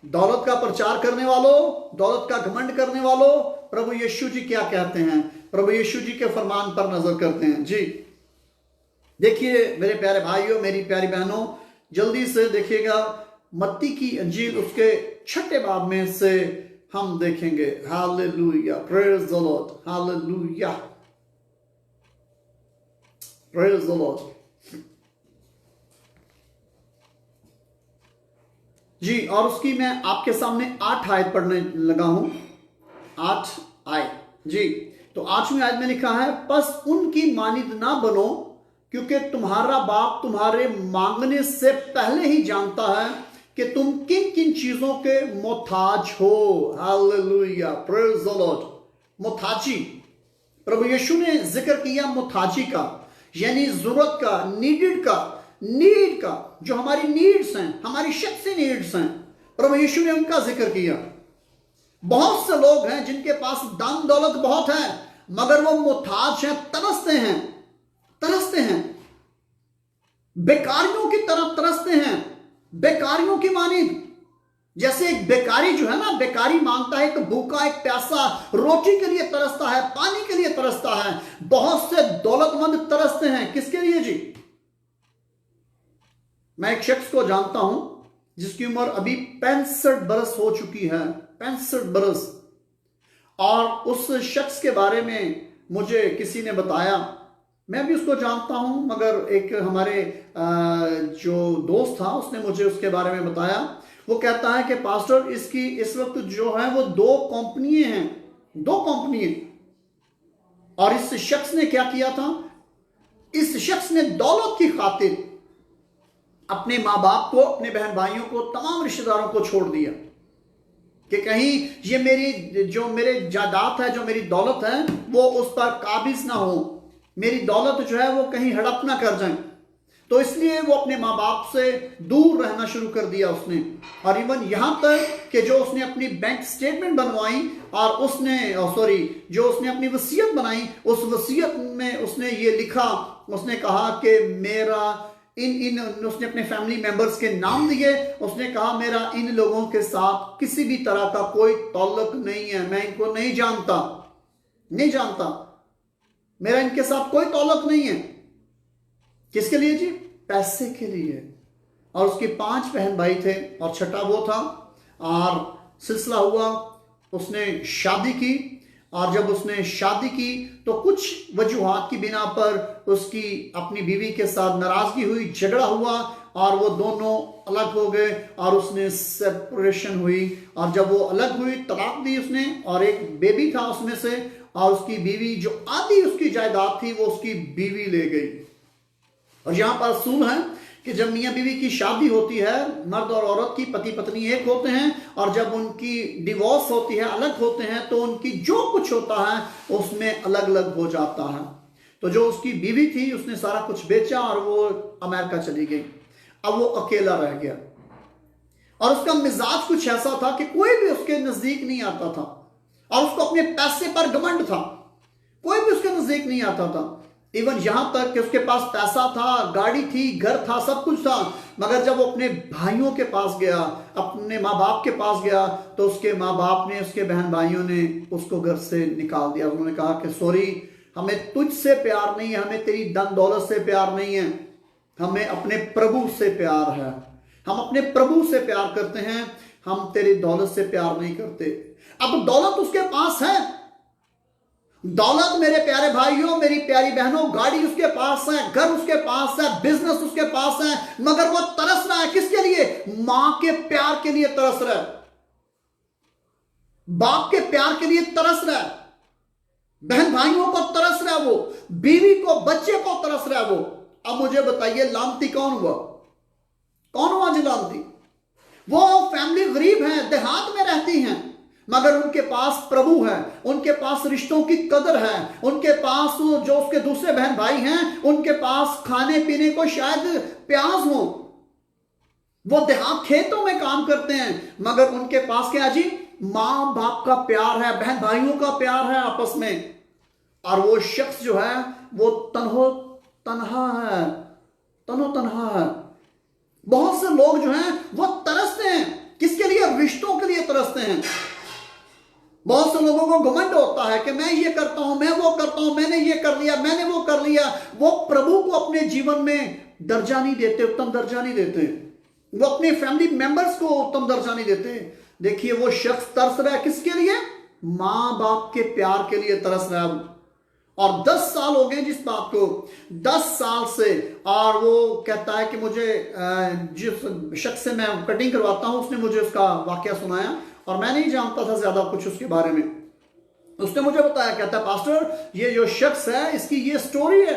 दौलत का प्रचार करने वालों, दौलत का घमंड करने वालों, प्रभु यीशु जी क्या कहते हैं? प्रभु यीशु जी के फरमान पर नजर करते हैं जी। देखिए मेरे प्यारे भाइयों, मेरी प्यारी बहनों, जल्दी से देखिएगा मत्ती की अंजील उसके 6 बाब में से हम देखेंगे। Hallelujah, praise the Lord, hallelujah, praise the Lord ji. और उसकी मैं आपके सामने 8 आयत पढ़ने लगा हूं। 8 आयत जी। तो 8वीं आयत में लिखा है, बस उनकी मानिद ना बनो, क्योंकि तुम्हारा बाप तुम्हारे मांगने से पहले ही जानता है कि तुम किन किन चीजों के मोहताज हो। Hallelujah, praise the Lord. मोहताजी, प्रभु यीशु ने जिक्र किया मुताजी का, यानी जरूरत का, नीड का, जो हमारी नीड्स हैं, हमारी शख्सी नीड्स हैं, प्रभु यीशु ने उनका जिक्र किया। बहुत से लोग हैं जिनके पास दान दौलत बहुत है, मगर वो मुताज हैं, तरसते हैं, बेकारियों की तरफ तरसते हैं, बेकारियों की मानिंद। जैसे एक बेकारी जो है ना, बेकारी मांगता है, एक भूखा, एक प्यासा रोटी के लिए तरसता है, पानी के लिए तरसता है। बहुत से दौलतमंद तरसते हैं, किसके लिए जी? मैं एक शख्स को जानता हूं जिसकी उम्र अभी 65 बरस हो चुकी है, 65 बरस। और उस शख्स के बारे में मुझे किसी ने बताया, मैं भी उसको जानता हूं, मगर एक हमारे जो दोस्त था उसने मुझे उसके बारे में बताया। वो कहता है कि पास्टर, इसकी इस वक्त जो है वो 2 कंपनियां हैं, 2 कंपनियां। और इस शख्स ने क्या किया था? इस शख्स ने दौलत की खातिर अपने माँ बाप को, अपने बहन भाइयों को, तमाम रिश्तेदारों को छोड़ दिया कि कहीं ये मेरे जायदाद है, जो मेरी दौलत है, वो उस पर काबिज ना हो, मेरी दौलत जो है वो कहीं हड़प ना कर जाए। तो इसलिए वो अपने माँ बाप से दूर रहना शुरू कर दिया उसने। और इवन यहां तक कि जो उसने अपनी बैंक स्टेटमेंट बनवाई और जो उसने अपनी वसीयत बनाई, उस वसीयत में उसने ये लिखा, उसने कहा कि मेरा उसने अपने फैमिली मेंबर्स के नाम दिए। उसने कहा मेरा इन लोगों के साथ किसी भी तरह का कोई ताल्लुक नहीं है, मैं इनको नहीं जानता, मेरा इनके साथ कोई ताल्लुक नहीं है। किसके लिए जी? पैसे के लिए। और उसके 5 बहन भाई थे और छठा वो था। और सिलसिला हुआ, उसने शादी की। और जब उसने शादी की तो कुछ वजूहात की बिना पर उसकी अपनी बीवी के साथ नाराजगी हुई, झगड़ा हुआ और वो दोनों अलग हो गए और उसने सेपरेशन हुई। और जब वो अलग हुई, तलाक दी उसने, और एक बेबी था उसमें से, और उसकी बीवी जो आधी उसकी जायदाद थी वो उसकी बीवी ले गई। और यहां पर असूल है कि जब मियां बीवी की शादी होती है, मर्द और औरत की, पति पत्नी एक होते हैं, और जब उनकी डिवोर्स होती है, अलग होते हैं, तो उनकी जो कुछ होता है उसमें अलग अलग हो जाता है। तो जो उसकी बीवी थी उसने सारा कुछ बेचा और वो अमेरिका चली गई। अब वो अकेला रह गया और उसका मिजाज कुछ ऐसा था कि कोई भी उसके नजदीक नहीं आता था, और उसको अपने पैसे पर घमंड था, कोई भी उसके नजदीक नहीं आता था। इवन यहां तक कि उसके पास पैसा था, गाड़ी थी, घर था, सब कुछ था, मगर जब वो अपने भाइयों के पास गया, अपने माँ बाप के पास गया, तो उसके माँ बाप ने, उसके बहन भाइयों ने उसको घर से निकाल दिया। उन्होंने कहा कि सॉरी, हमें तुझसे प्यार नहीं है, हमें तेरी धन दौलत से प्यार नहीं है, हमें अपने प्रभु से प्यार है, हम अपने प्रभु से प्यार करते हैं, हम तेरी दौलत से प्यार नहीं करते। अब दौलत उसके पास है, दौलत मेरे प्यारे भाइयों, मेरी प्यारी बहनों, गाड़ी उसके पास है, घर उसके पास है, बिजनेस उसके पास है, मगर वो तरस रहा है किसके लिए? मां के प्यार के लिए तरस रहा है, बाप के प्यार के लिए तरस रहा है, बहन भाइयों को तरस रहा है, वो बीवी को, बच्चे को तरस रहा है वो। अब मुझे बताइए, लानती कौन हुआ जी लानती? वो फैमिली गरीब है, देहात में रहती हैं, मगर उनके पास प्रभु है, उनके पास रिश्तों की कदर है, उनके पास जो उसके दूसरे बहन भाई हैं उनके पास खाने पीने को शायद प्याज हो, वो देहात खेतों में काम करते हैं, मगर उनके पास क्या जी? मां बाप का प्यार है, बहन भाइयों का प्यार है आपस में। और वो शख्स जो है वो तन्हा है। बहुत से लोग जो हैं वो तरसते हैं, किसके लिए? रिश्तों के लिए तरसते हैं। बहुत से लोगों को घमंड होता है कि मैं ये करता हूं, मैं वो करता हूं, मैंने ये कर लिया, मैंने वो कर लिया। वो प्रभु को अपने जीवन में दर्जा नहीं देते, उत्तम दर्जा नहीं देते, वो अपने फैमिली मेंबर्स को उत्तम दर्जा नहीं देते। देखिए, वो शख्स तरस रहा है किसके लिए? मां बाप के प्यार के लिए तरस रहा है। और 10 साल हो गए जिस बात को, 10 साल से। और वो कहता है कि मुझे जिस शख्स से मैं कटिंग करवाता हूं उसने मुझे उसका वाकया सुनाया, और मैं नहीं जानता था ज्यादा कुछ उसके बारे में। उसने मुझे बताया, कहता है पास्टर, ये जो शख्स है इसकी ये स्टोरी है,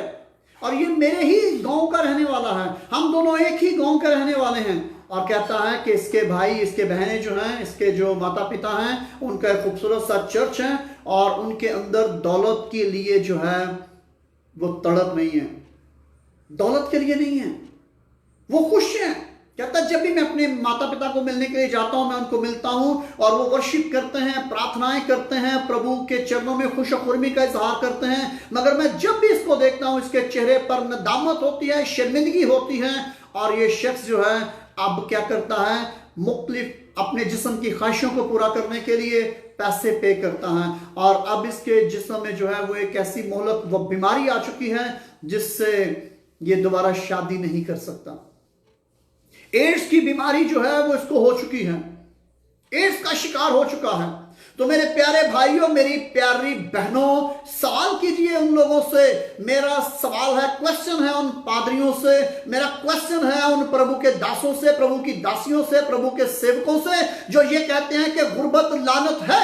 और ये मेरे ही गांव का रहने वाला है, हम दोनों एक ही गांव के रहने वाले हैं। और कहता है कि इसके भाई, इसके बहनें जो हैं, इसके जो माता पिता हैं, उनका एक खूबसूरत सा चर्च है और उनके अंदर दौलत के लिए जो है वो तड़प नहीं है, दौलत के लिए नहीं है, वो खुश है। कहता है जब भी मैं अपने माता पिता को मिलने के लिए जाता हूं, मैं उनको मिलता हूं और वो वर्शिप करते हैं, प्रार्थनाएं करते हैं, प्रभु के चरणों में खुशखुर्मी का इजहार करते हैं, मगर मैं जब भी इसको देखता हूं, इसके चेहरे पर नदामत होती है, शर्मिंदगी होती है और ये शख्स जो है अब क्या करता है, मुख्तलिफ अपने जिस्म की ख्वाहिशों को पूरा करने के लिए पैसे पे करता है और अब इसके जिस्म में जो है वो एक ऐसी मोहलत, वो बीमारी आ चुकी है जिससे ये दोबारा शादी नहीं कर सकता। एड्स की बीमारी जो है वो इसको हो चुकी है, एड्स का शिकार हो चुका है। तो मेरे प्यारे भाइयों, मेरी प्यारी बहनों, सवाल कीजिए उन लोगों से। मेरा सवाल है, क्वेश्चन है उन पादरियों से, मेरा क्वेश्चन है उन प्रभु के दासों से, प्रभु की दासियों से, प्रभु के सेवकों से जो ये कहते हैं कि गुर्बत लानत है।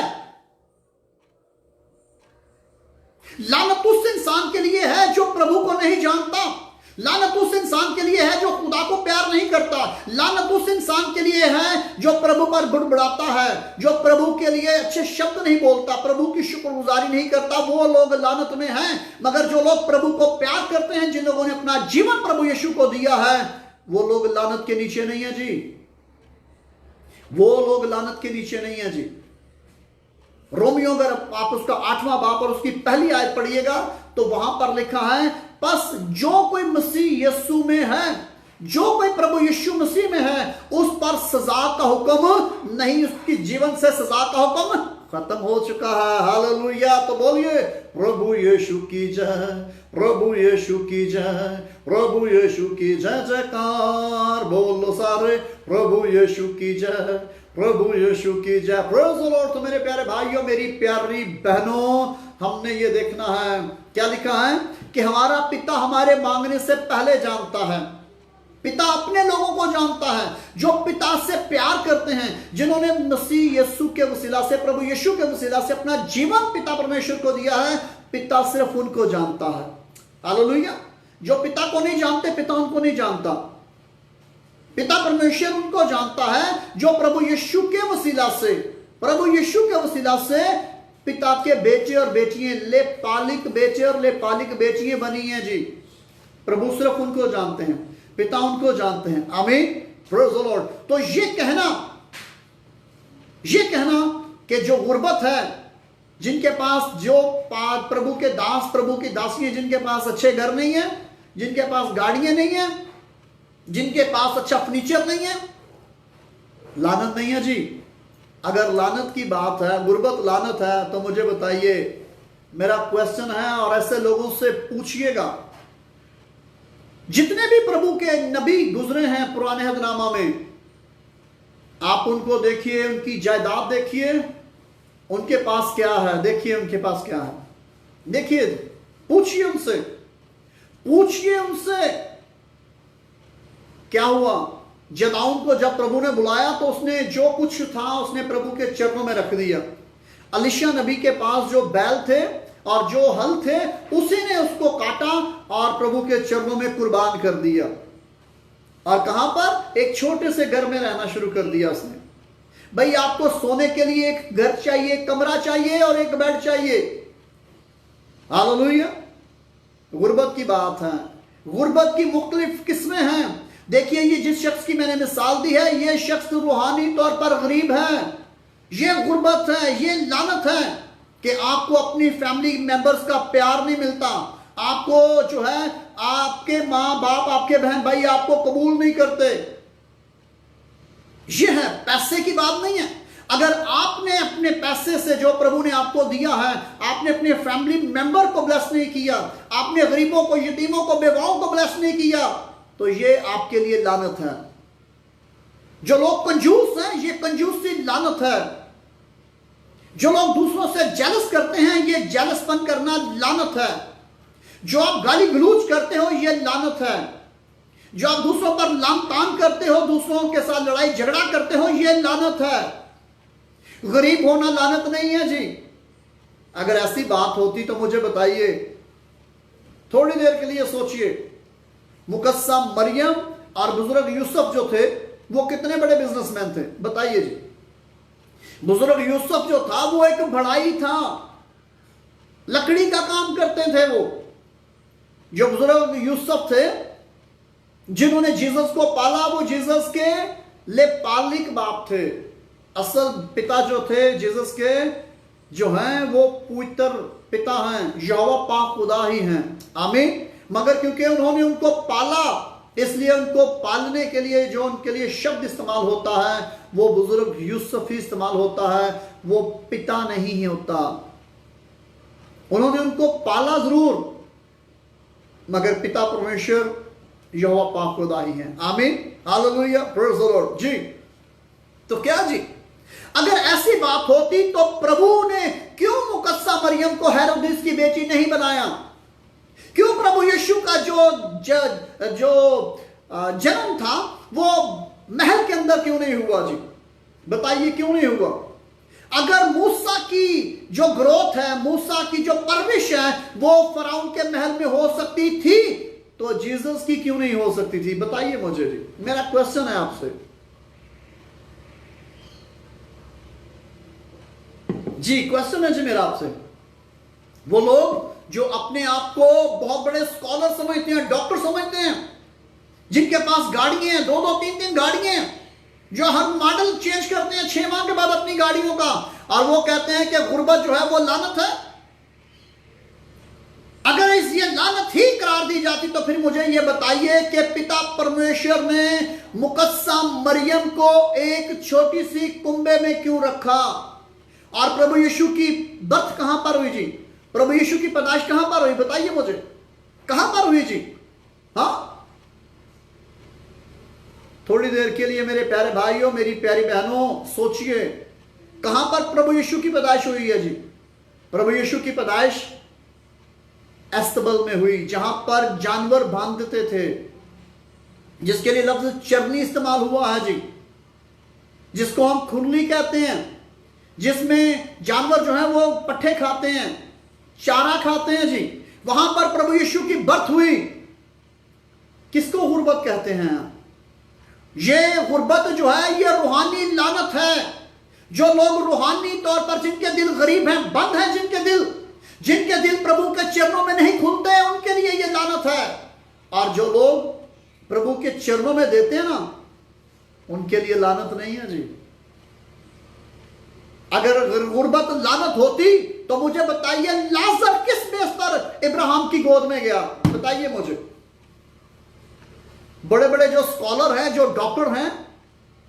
लानत उस इंसान के लिए है जो प्रभु को नहीं जानता, लानत उस इंसान के लिए है जो खुदा को प्यार नहीं करता, लानत उस इंसान के लिए है जो प्रभु पर बुड़बुड़ाता है, जो प्रभु के लिए अच्छे शब्द नहीं बोलता, प्रभु की शुक्रगुजारी नहीं करता, वो लोग लानत में हैं। मगर जो लोग प्रभु को प्यार करते हैं, जिन लोगों ने अपना जीवन प्रभु यीशु को दिया है, वो लोग लानत के नीचे नहीं है जी, वो लोग लानत के नीचे नहीं है जी। रोमियो, अगर आप उसका 8वां बाब और उसकी पहली आयत पढ़िएगा तो वहां पर लिखा है, बस जो कोई मसीह यीशु में है, जो कोई प्रभु यीशु मसीह में है, उस पर सजा का हुक्म नहीं, उसकी जीवन से सजा का हुक्म खत्म हो चुका है। हालेलुया। तो बोलिए प्रभु यीशु की जय, प्रभु यीशु की जय, प्रभु यीशु की जय जयकार बोलो सारे, प्रभु यीशु की जय, प्रभु यीशु की जय। Praise the Lord. तो मेरे प्यारे भाइयों, मेरी प्यारी बहनों, हमने ये देखना है, क्या लिखा है कि हमारा पिता हमारे मांगने से पहले जानता है। पिता अपने लोगों को जानता है जो पिता से प्यार करते हैं, जिन्होंने मसीह यीशु के वसीला से, प्रभु यीशु के वसीला से अपना जीवन पिता परमेश्वर को दिया है। पिता सिर्फ उनको जानता है। हालेलुया। जो पिता को नहीं जानते, पिता उनको नहीं जानता। पिता परमेश्वर उनको जानता है जो प्रभु यीशु के वसीला से, प्रभु यीशु के वसीला से पिता के बेटे और बेटियां, ले पालिक बेटे और ले पालिक बेटियां बनी हैं जी। प्रभु सिर्फ उनको जानते हैं, पिता उनको जानते हैं। आमीन। Praise the Lord. तो ये कहना कि जो गुर्बत है, जिनके पास, जो प्रभु के दास, प्रभु की दासियां, जिनके पास अच्छे घर नहीं है, जिनके पास गाड़ियां नहीं है, जिनके पास अच्छा फर्नीचर नहीं है, लानत नहीं है जी। अगर लानत की बात है, गुर्बत लानत है, तो मुझे बताइए, मेरा क्वेश्चन है और ऐसे लोगों से पूछिएगा, जितने भी प्रभु के नबी गुजरे हैं पुराने हदनामा में, आप उनको देखिए, उनकी जायदाद देखिए, उनके पास क्या है, देखिए उनके पास क्या है, देखिए, पूछिए उनसे, पूछिए उनसे क्या हुआ। जदाऊन को जब प्रभु ने बुलाया तो उसने जो कुछ था उसने प्रभु के चरणों में रख दिया। अलीशा नबी के पास जो बैल थे और जो हल थे, उसी ने उसको काटा और प्रभु के चरणों में कुर्बान कर दिया। और कहां पर? एक छोटे से घर में रहना शुरू कर दिया उसने। भाई, आपको सोने के लिए एक घर चाहिए, एक कमरा चाहिए और एक बेड चाहिए। हालेलुया। गुर्बत की बात है। गुर्बत की मुख्तलिफ किस्में हैं। देखिए, ये जिस शख्स की मैंने मिसाल दी है, ये शख्स रूहानी तौर पर गरीब है। ये गुर्बत है, ये लानत है कि आपको अपनी फैमिली मेंबर्स का प्यार नहीं मिलता, आपको जो है आपके माँ बाप, आपके बहन भाई आपको कबूल नहीं करते। ये है, पैसे की बात नहीं है। अगर आपने अपने पैसे से जो प्रभु ने आपको दिया है, आपने अपने फैमिली मेंबर को ब्लेस नहीं किया, आपने गरीबों को, यतीमों को, बेवाओं को ब्लेस नहीं किया, तो ये आपके लिए लानत है। जो लोग कंजूस हैं, ये कंजूसी लानत है। जो लोग दूसरों से जेलस करते हैं, ये जेलसपन करना लानत है। जो आप गाली गलौज करते हो, ये लानत है। जो आप दूसरों पर लानतान करते हो, दूसरों के साथ लड़ाई झगड़ा करते हो, ये लानत है। गरीब होना लानत नहीं है जी। अगर ऐसी बात होती तो मुझे बताइए, थोड़ी देर के लिए सोचिए। मुकस्सा मरियम और बुजुर्ग यूसुफ जो थे, वो कितने बड़े बिजनेसमैन थे बताइए जी। बुजुर्ग यूसुफ जो था वो एक बढ़ाई था, लकड़ी का काम करते थे। वो जो बुजुर्ग यूसुफ थे जिन्होंने जीसस को पाला, वो जीसस के ले पालिक बाप थे। असल पिता जो थे जीसस के जो हैं वो पवित्र पिता हैं, यहोवा पाक खुदा ही हैं। आमीन। मगर क्योंकि उन्होंने उनको पाला, इसलिए उनको पालने के लिए जो उनके लिए शब्द इस्तेमाल होता है वो बुजुर्ग यूसुफ ही इस्तेमाल होता है, वो पिता नहीं ही होता। उन्होंने उनको पाला जरूर, मगर पिता परमेश्वर यहोवा पाक खुदा ही है। आमीन, हालेलुया, प्रेज़ द लॉर्ड जी। तो क्या जी, अगर ऐसी बात होती तो प्रभु ने क्यों मुकद्दसा मरियम को हेरोदेस की बेटी नहीं बनाया? क्यों प्रभु यीशु का जो जन्म था वो महल के अंदर क्यों नहीं हुआ जी? बताइए क्यों नहीं हुआ? अगर मूसा की जो ग्रोथ है, मूसा की जो परवरिश है वो फराउन के महल में हो सकती थी, तो जीसस की क्यों नहीं हो सकती थी? बताइए मुझे जी, मेरा क्वेश्चन है आपसे जी, क्वेश्चन है जी मेरा आपसे। वो लोग जो अपने आप को बहुत बड़े स्कॉलर समझते हैं, डॉक्टर समझते हैं, जिनके पास गाड़ियां हैं, 2-2, 3-3 गाड़ियां हैं, जो हर मॉडल चेंज करते हैं 6 माह के बाद अपनी गाड़ियों का, और वो कहते हैं कि गुर्बत जो है वो लानत है। अगर इस ये लानत ही करार दी जाती तो फिर मुझे ये बताइए कि पिता परमेश्वर ने मुकद्दसा मरियम को एक छोटी सी कुंबे में क्यों रखा? और प्रभु यीशु की बर्थ कहां पर हुई जी? प्रभु यीशु की पैदाइश कहां पर हुई? बताइए मुझे, कहां पर हुई जी? हाँ, थोड़ी देर के लिए मेरे प्यारे भाइयों, मेरी प्यारी बहनों, सोचिए कहां पर प्रभु यीशु की पैदाइश हुई है जी? प्रभु यीशु की पैदाइश एस्तबल में हुई, जहां पर जानवर बांधते थे, जिसके लिए लफ्ज चरनी इस्तेमाल हुआ है जी, जिसको हम खुरली कहते हैं, जिसमें जानवर जो है वो पट्ठे खाते हैं, चारा खाते हैं जी। वहां पर प्रभु यीशु की बर्थ हुई। किसको गुर्बत कहते हैं? ये गुर्बत जो है ये रूहानी लानत है। जो लोग रूहानी तौर पर, जिनके दिल गरीब हैं, बंद हैं, जिनके दिल प्रभु के चरणों में नहीं खुलते हैं, उनके लिए ये लानत है। और जो लोग प्रभु के चरणों में देते हैं ना, उनके लिए लानत नहीं है जी। अगर गुर्बत लानत होती तो मुझे बताइए लाजर किस बेस पर इब्राहिम की गोद में गया? बताइए मुझे। बड़े बड़े जो स्कॉलर हैं, जो डॉक्टर हैं,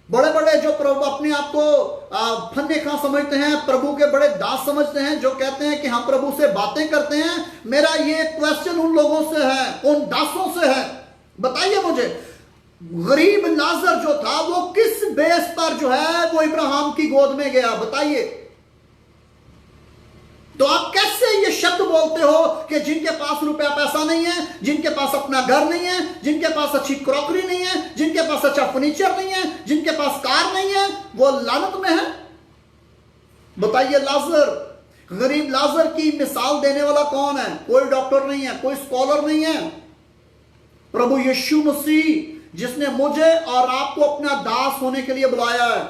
बड़े बड़े जो प्रभु अपने आप को फन्ने खां समझते हैं, प्रभु के बड़े दास समझते हैं, जो कहते हैं कि हम प्रभु से बातें करते हैं, मेरा ये क्वेश्चन उन लोगों से है, उन दासों से है। बताइए मुझे, गरीब लाजर जो था वो किस बेस पर जो है वो इब्राहिम की गोद में गया? बताइए। तो आप कैसे ये शब्द बोलते हो कि जिनके पास रुपया पैसा नहीं है, जिनके पास अपना घर नहीं है, जिनके पास अच्छी क्रॉकरी नहीं है, जिनके पास अच्छा फर्नीचर नहीं है, जिनके पास कार नहीं है, वो लानत में है? बताइए। लाजर, गरीब लाजर की मिसाल देने वाला कौन है? कोई डॉक्टर नहीं है, कोई स्कॉलर नहीं है, प्रभु यीशु मसीह, जिसने मुझे और आपको अपना दास होने के लिए बुलाया है,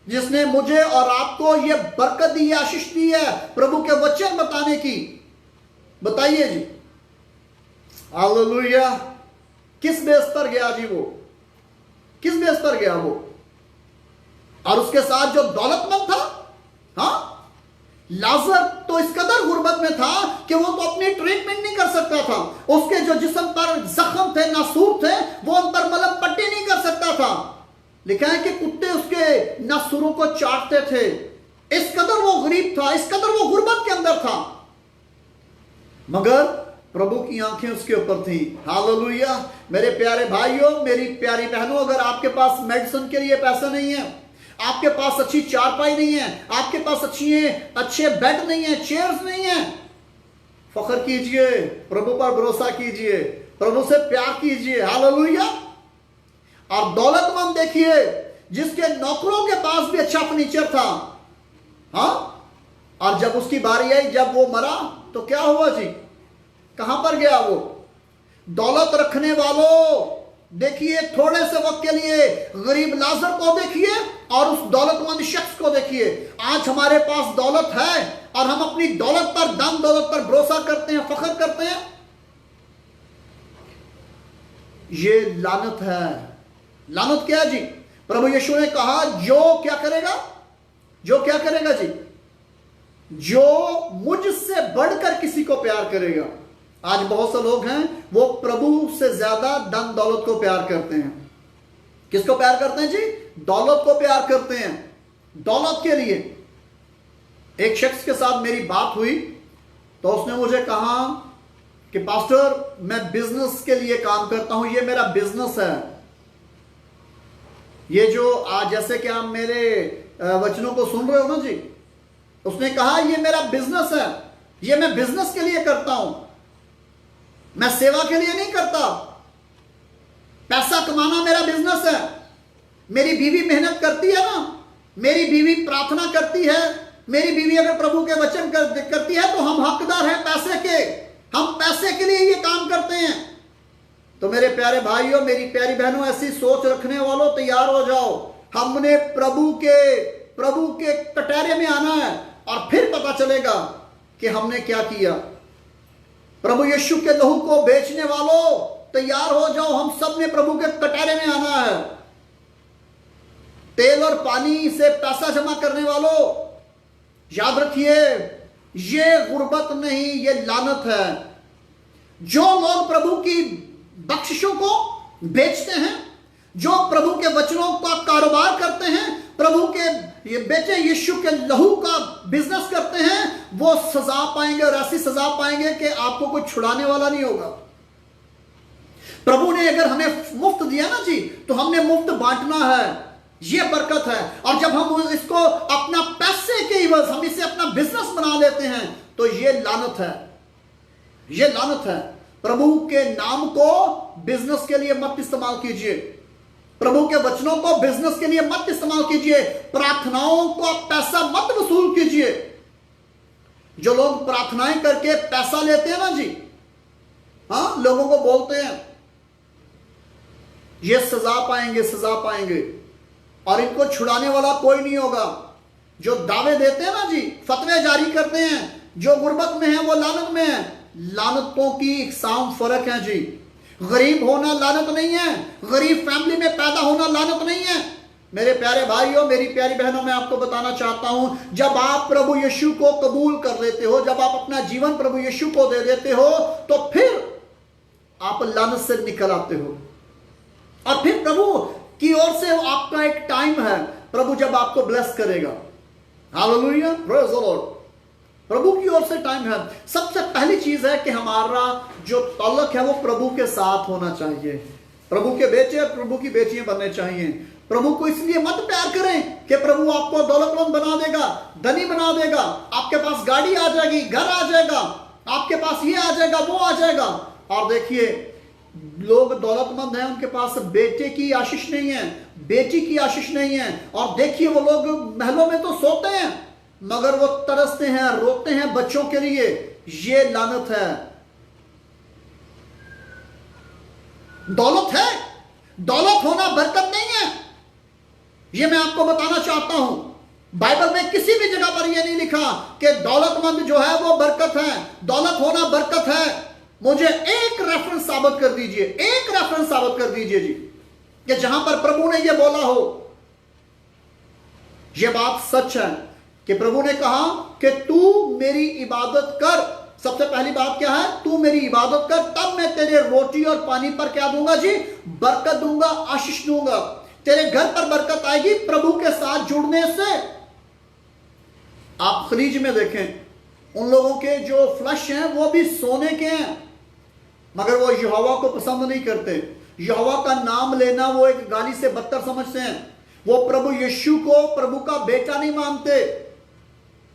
जिसने मुझे और आपको ये बरकत दी है, आशीष दी है, प्रभु के वचन बताने की। बताइए जी, हालेलुया। किस बेस पर गया जी वो? किस बेस पर गया वो? और उसके साथ जो दौलतमंद था, हाँ, लाजर तो इस कदर गुर्बत में था कि वो तो अपनी ट्रीटमेंट नहीं कर सकता था। उसके जो जिस्म पर जख्म थे, नासूर थे, वो उन पर मलहम पट्टी नहीं कर सकता था। लिखा है कि कुत्ते उसके नासूरों को चाटते थे। इस कदर वो गरीब था, इस कदर वो गुर्बत के अंदर था, मगर प्रभु की आंखें उसके ऊपर थी। हालेलुया। मेरे प्यारे भाइयों, मेरी प्यारी बहनों, अगर आपके पास मेडिसिन के लिए पैसा नहीं है, आपके पास अच्छी चारपाई नहीं है, आपके पास अच्छे बेड नहीं है, चेयर्स नहीं है, फख्र कीजिए, प्रभु पर भरोसा कीजिए, प्रभु से प्यार कीजिए। हालेलुया। और दौलतमंद देखिए, जिसके नौकरों के पास भी अच्छा फर्नीचर था, हाँ, और जब उसकी बारी आई, जब वो मरा, तो क्या हुआ जी? कहां पर गया वो? दौलत रखने वालों, देखिए, थोड़े से वक्त के लिए गरीब लाजर को देखिए और उस दौलतमंद शख्स को देखिए। आज हमारे पास दौलत है और हम अपनी दौलत पर, धन दौलत पर भरोसा करते हैं, फख्र करते हैं। ये लानत है। लानत क्या है जी? प्रभु यीशु ने कहा, जो क्या करेगा, जो क्या करेगा जी? जो मुझसे बढ़कर किसी को प्यार करेगा। आज बहुत से लोग हैं, वो प्रभु से ज्यादा धन दौलत को प्यार करते हैं। किसको प्यार करते हैं जी? दौलत को प्यार करते हैं। दौलत के लिए। एक शख्स के साथ मेरी बात हुई तो उसने मुझे कहा कि पास्टर, मैं बिजनेस के लिए काम करता हूं, ये मेरा बिजनेस है। ये जो आज जैसे कि आप मेरे वचनों को सुन रहे हो ना जी, उसने कहा ये मेरा बिजनेस है, ये मैं बिजनेस के लिए करता हूं, मैं सेवा के लिए नहीं करता। पैसा कमाना मेरा बिजनेस है। मेरी बीवी मेहनत करती है ना, मेरी बीवी प्रार्थना करती है, मेरी बीवी अगर प्रभु के वचन करती है तो हम हकदार हैं पैसे के, हम पैसे के लिए ये काम करते हैं। तो मेरे प्यारे भाइयों, मेरी प्यारी बहनों, ऐसी सोच रखने वालों तैयार हो जाओ। हमने प्रभु के कटहरे में आना है और फिर पता चलेगा कि हमने क्या किया। प्रभु यीशु के लहू को बेचने वालों तैयार हो जाओ, हम सब ने प्रभु के कटहरे में आना है। तेल और पानी से पैसा जमा करने वालों, याद रखिए, ये गुर्बत नहीं, ये लानत है। जो लोग प्रभु की बख्शिशों को बेचते हैं, जो प्रभु के वचनों का कारोबार करते हैं, प्रभु के ये बेटे यीशु के लहू का बिजनेस करते हैं, वो सजा पाएंगे और ऐसी सजा पाएंगे कि आपको कोई छुड़ाने वाला नहीं होगा। प्रभु ने अगर हमें मुफ्त दिया ना जी, तो हमने मुफ्त बांटना है। ये बरकत है। और जब हम इसको अपना पैसे के एवज हम इसे अपना बिजनेस बना लेते हैं तो ये लानत है, ये लानत है। प्रभु के नाम को बिजनेस के लिए मत इस्तेमाल कीजिए, प्रभु के वचनों को बिजनेस के लिए मत इस्तेमाल कीजिए, प्रार्थनाओं को पैसा मत वसूल कीजिए। जो लोग प्रार्थनाएं करके पैसा लेते हैं ना जी, हाँ, लोगों को बोलते हैं ये सजा पाएंगे, सजा पाएंगे, और इनको छुड़ाने वाला कोई नहीं होगा। जो दावे देते हैं ना जी, फतवे जारी करते हैं, जो गुर्बत में है वो लानत में है। लानतों की इकसाम फर्क है जी। गरीब होना लानत नहीं है, गरीब फैमिली में पैदा होना लानत नहीं है। मेरे प्यारे भाइयों, मेरी प्यारी बहनों, मैं आपको बताना चाहता हूं, जब आप प्रभु यीशु को कबूल कर लेते हो, जब आप अपना जीवन प्रभु यीशु को दे देते हो, तो फिर आप लानत से निकल आते हो। और फिर प्रभु की ओर से आपका एक टाइम है, प्रभु जब आपको ब्लेस करेगा। Hallelujah, praise the Lord. प्रभु की ओर से टाइम है। सबसे पहली चीज है कि हमारा जो ताल्लुक है वो प्रभु के साथ होना चाहिए। प्रभु के बेटे और प्रभु की बेटियां बनने चाहिए। प्रभु को इसलिए मत प्यार करें कि प्रभु आपको दौलतमंद बना देगा, धनी बना देगा, आपके पास गाड़ी आ जाएगी, घर आ जाएगा, आपके पास ये आ जाएगा, वो आ जाएगा। और देखिए, लोग दौलतमंद हैं, उनके पास बेटे की आशीष नहीं है, बेटी की आशीष नहीं है। और देखिए, वो लोग महलों में तो सोते हैं मगर वो तरसते हैं, रोते हैं बच्चों के लिए। ये लानत है। दौलत है, दौलत होना बरकत नहीं है, ये मैं आपको बताना चाहता हूं। बाइबल में किसी भी जगह पर यह नहीं लिखा कि दौलतमंद जो है वो बरकत है, दौलत होना बरकत है। मुझे एक रेफरेंस साबित कर दीजिए, एक रेफरेंस साबित कर दीजिए जी, कि जहां पर प्रभु ने यह बोला हो। यह बात सच है कि प्रभु ने कहा कि तू मेरी इबादत कर। सबसे पहली बात क्या है? तू मेरी इबादत कर, तब मैं तेरे रोटी और पानी पर क्या दूंगा जी? बरकत दूंगा, आशीष दूंगा। तेरे घर पर बरकत आएगी प्रभु के साथ जुड़ने से। आप खलीज में देखें, उन लोगों के जो फ्लश हैं वो भी सोने के हैं, मगर वो यहोवा को पसंद नहीं करते। यहोवा का नाम लेना वो एक गाली से बदतर समझते हैं। वो प्रभु यीशु को प्रभु का बेटा नहीं मानते,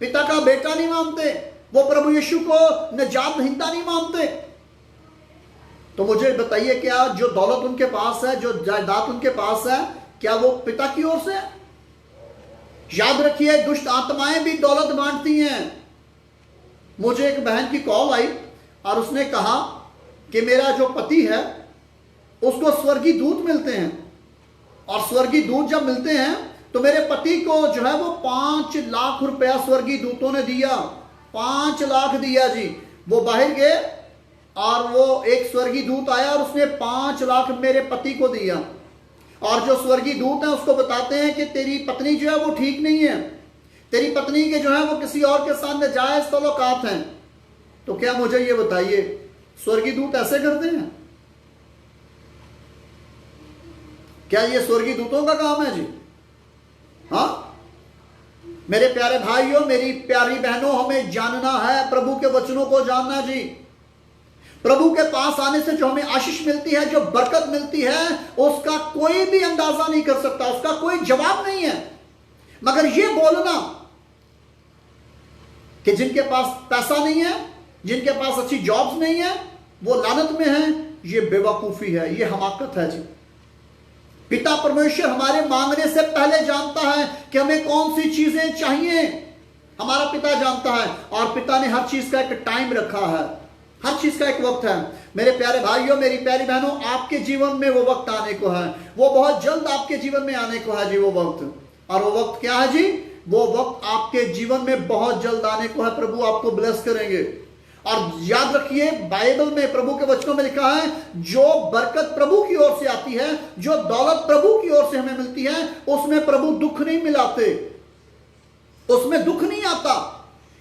पिता का बेटा नहीं मानते। वो प्रभु यीशु को निजात दहिंदा नहीं मानते। तो मुझे बताइए, क्या जो दौलत उनके पास है, जो जायदाद उनके पास है, क्या वो पिता की ओर से है? याद रखिए, दुष्ट आत्माएं भी दौलत बांटती हैं। मुझे एक बहन की कॉल आई और उसने कहा कि मेरा जो पति है उसको स्वर्गीय दूत मिलते हैं, और स्वर्गीय दूत जब मिलते हैं तो मेरे पति को जो है वो 5 लाख रुपया स्वर्गीय दूतों ने दिया, 5 लाख दिया जी। वो बाहर गए और वो एक स्वर्गीय दूत आया और उसने 5 लाख मेरे पति को दिया, और जो स्वर्गीय दूत है उसको बताते हैं कि तेरी पत्नी जो है वो ठीक नहीं है, तेरी पत्नी के जो है वो किसी और के साथ नाजायज तल्लुकात हैं। तो क्या मुझे ये बताइए, स्वर्गीय दूत ऐसे करते हैं? क्या ये स्वर्गीय दूतों का काम है जी? हाँ मेरे प्यारे भाइयों, मेरी प्यारी बहनों, हमें जानना है, प्रभु के वचनों को जानना जी। प्रभु के पास आने से जो हमें आशीष मिलती है, जो बरकत मिलती है, उसका कोई भी अंदाजा नहीं कर सकता, उसका कोई जवाब नहीं है। मगर ये बोलना कि जिनके पास पैसा नहीं है, जिनके पास अच्छी जॉब्स नहीं है, वो लानत में है, ये बेवकूफी है, ये हमाकत है जी। पिता परमेश्वर हमारे मांगने से पहले जानता है कि हमें कौन सी चीजें चाहिए। हमारा पिता जानता है, और पिता ने हर चीज का एक टाइम रखा है, हर चीज का एक वक्त है। मेरे प्यारे भाइयों, मेरी प्यारी बहनों, आपके जीवन में वो वक्त आने को है, वो बहुत जल्द आपके जीवन में आने को है जी वो वक्त। और वो वक्त क्या है जी? वो वक्त आपके जीवन में बहुत जल्द आने को है। प्रभु आपको ब्लेस करेंगे। और याद रखिए, बाइबल में प्रभु के वचनों में लिखा है, जो बरकत प्रभु की ओर से आती है, जो दौलत प्रभु की ओर से हमें मिलती है, उसमें प्रभु दुख नहीं मिलाते, उसमें दुख नहीं आता,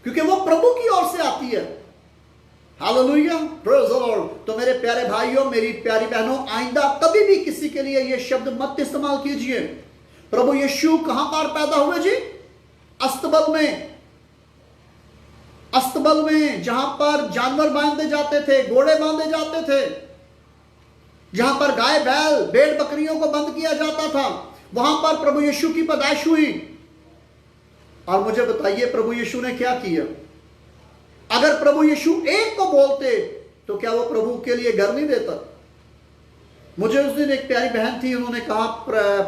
क्योंकि वो प्रभु की ओर से आती है। Hallelujah, praise the Lord. तो मेरे प्यारे भाइयों, मेरी प्यारी बहनों, आइंदा कभी भी किसी के लिए ये शब्द मत इस्तेमाल कीजिए। प्रभु यीशु कहां पर पैदा हुए जी? अस्तबल में। अस्तबल में, जहां पर जानवर बांधे जाते थे, घोड़े बांधे जाते थे, जहां पर गाय बैल भेड़ बकरियों को बंद किया जाता था, वहां पर प्रभु यीशु की पैदाइश हुई। और मुझे बताइए, प्रभु यीशु ने क्या किया? अगर प्रभु यीशु एक को बोलते तो क्या वो प्रभु के लिए घर नहीं देता? मुझे उस दिन एक प्यारी बहन थी, उन्होंने कहा,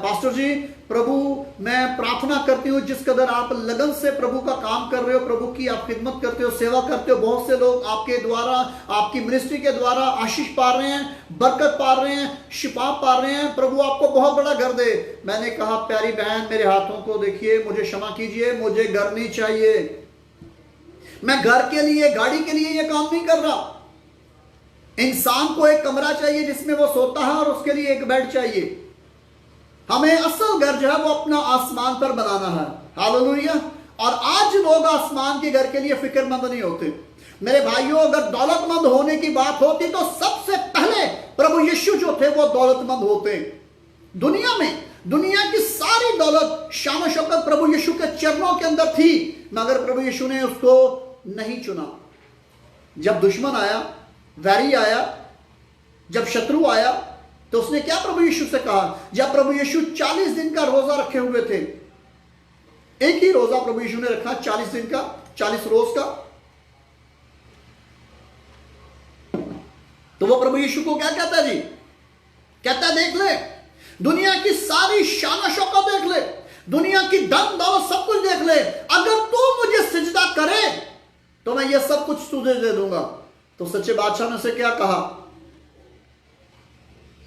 पास्टर जी, प्रभु मैं प्रार्थना करती हूँ, जिस कदर आप लगन से प्रभु का काम कर रहे हो, प्रभु की आप खिदमत करते हो, सेवा करते हो, बहुत से लोग आपके द्वारा, आपकी मिनिस्ट्री के द्वारा आशीष पा रहे हैं, बरकत पा रहे हैं, शिफा पा रहे हैं, प्रभु आपको बहुत बड़ा घर दे। मैंने कहा, प्यारी बहन, मेरे हाथों को देखिए, मुझे क्षमा कीजिए, मुझे घर नहीं चाहिए। मैं घर के लिए, गाड़ी के लिए ये काम नहीं कर रहा। इंसान को एक कमरा चाहिए जिसमें वो सोता है, और उसके लिए एक बेड चाहिए। हमें असल घर जो है वो अपना आसमान पर बनाना है। हालेलुया। और आज लोग आसमान के घर के लिए फिक्रमंद नहीं होते। मेरे भाइयों, अगर दौलतमंद होने की बात होती तो सबसे पहले प्रभु यीशु जो थे वो दौलतमंद होते। दुनिया में दुनिया की सारी दौलत, शान शौकत प्रभु यीशु के चरणों के अंदर थी, मगर प्रभु यीशु ने उसको नहीं चुना। जब दुश्मन आया, वैरी आया, जब शत्रु आया, तो उसने क्या प्रभु यीशु से कहा? जब प्रभु यीशु 40 दिन का रोजा रखे हुए थे, एक ही रोजा प्रभु यीशु ने रखा 40 दिन का, 40 रोज का, तो वो प्रभु यीशु को क्या कहता है जी? कहता है, देख ले, दुनिया की सारी शान शौकत देख ले, दुनिया की धन दौलत सब कुछ देख ले, अगर तू मुझे सिजदा करे तो मैं ये सब कुछ तुझे दे दूंगा। तो सच्चे बादशाह ने उसे क्या कहा?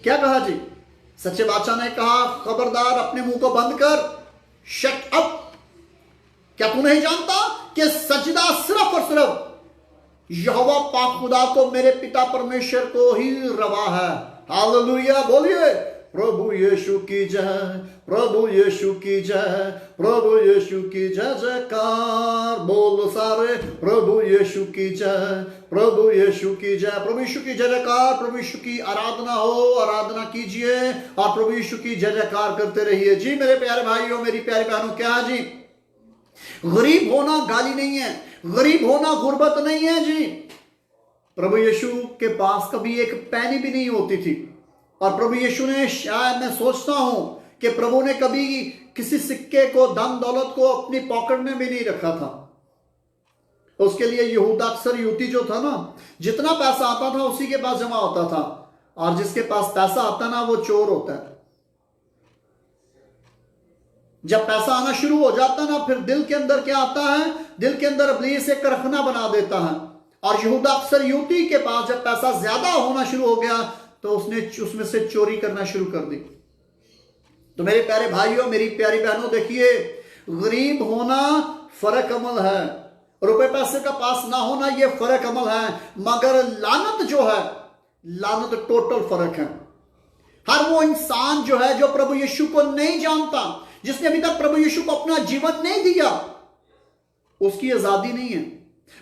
क्या कहा जी? सच्चे बादशाह ने कहा, खबरदार, अपने मुंह को बंद कर, शट अप। क्या तू नहीं जानता कि सजदा सिर्फ और सिर्फ यहोवा पाक खुदा को, मेरे पिता परमेश्वर को ही रवा है। हालेलुया, बोलिए, प्रभु यीशु की जय, प्रभु यीशु की जय, प्रभु यीशु की जय जयकार। बोलो सारे, प्रभु यीशु की जय, प्रभु यीशु की जय, प्रभु यीशु की जय जयकार। प्रभु यीशु की आराधना हो, आराधना कीजिए, और प्रभु यीशु की जय जयकार करते रहिए जी। मेरे प्यारे भाइयों, मेरी प्यारी बहनों, क्या है जी? गरीब होना गाली नहीं है, गरीब होना गुर्बत नहीं है जी। प्रभु यीशु के पास कभी एक पैनी भी नहीं होती थी, और प्रभु यीशु ने, शायद मैं सोचता हूं कि प्रभु ने कभी किसी सिक्के को, धन दौलत को अपनी पॉकेट में भी नहीं रखा था। उसके लिए यहूदा अक्सर युवती जो था ना, जितना पैसा आता था उसी के पास जमा होता था, और जिसके पास पैसा आता ना वो चोर होता है। जब पैसा आना शुरू हो जाता ना, फिर दिल के अंदर क्या आता है? दिल के अंदर इब्लीस एक रखना बना देता है। और यहूदा अक्सर युवती के पास जब पैसा ज्यादा होना शुरू हो गया, तो उसने उसमें से चोरी करना शुरू कर दी। तो मेरे प्यारे भाइयों, मेरी प्यारी बहनों, देखिए, गरीब होना फर्क अमल है, रुपए पैसे का पास ना होना ये फर्क अमल है, मगर लानत जो है, लानत टोटल फर्क है। हर वो इंसान जो है जो प्रभु यीशु को नहीं जानता, जिसने अभी तक प्रभु यीशु को अपना जीवन नहीं दिया, उसकी आजादी नहीं है।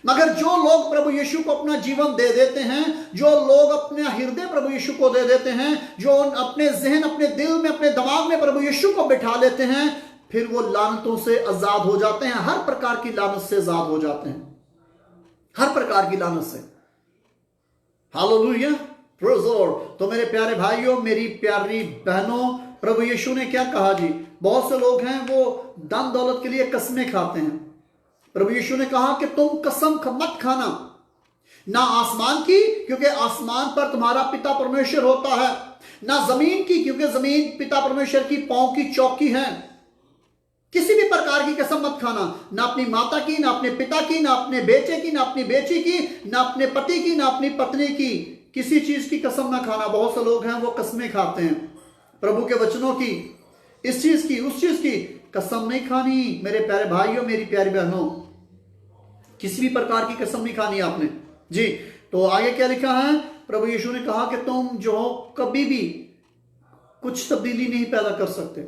मगर जो लोग प्रभु यीशु को अपना जीवन दे देते हैं, जो लोग अपना हृदय प्रभु यीशु को दे देते हैं, जो अपने जहन, अपने दिल में, अपने दिमाग में प्रभु यीशु को बिठा लेते हैं, फिर वो लानतों से आजाद हो जाते हैं, हर प्रकार की लानत से आजाद हो जाते हैं, हर प्रकार की लानत से। Hallelujah, praise the Lord. तो मेरे प्यारे भाइयों, मेरी प्यारी बहनों, प्रभु यीशु ने क्या कहा जी? बहुत से लोग हैं वो धन दौलत के लिए कसमें खाते हैं। प्रभु यीशु ने कहा कि तुम कसम मत खाना, ना आसमान की, क्योंकि आसमान पर तुम्हारा पिता परमेश्वर होता है, ना जमीन की, क्योंकि जमीन पिता परमेश्वर की पांव की चौकी है। किसी भी प्रकार की कसम मत खाना, ना अपनी माता की, ना अपने पिता की, ना अपने बेटे की, ना अपनी बेटी की, ना अपने पति की, ना अपनी पत्नी की, किसी चीज की कसम ना खाना। बहुत से लोग हैं वो कसमें खाते हैं, प्रभु के वचनों की, इस चीज की, उस चीज की कसम नहीं खानी। मेरे प्यारे भाइयों, मेरी प्यारी बहनों, किसी भी प्रकार की कसम नहीं खानी आपने जी। तो आगे क्या लिखा है? प्रभु यीशु ने कहा कि तुम जो हो कभी भी कुछ तब्दीली नहीं पैदा कर सकते,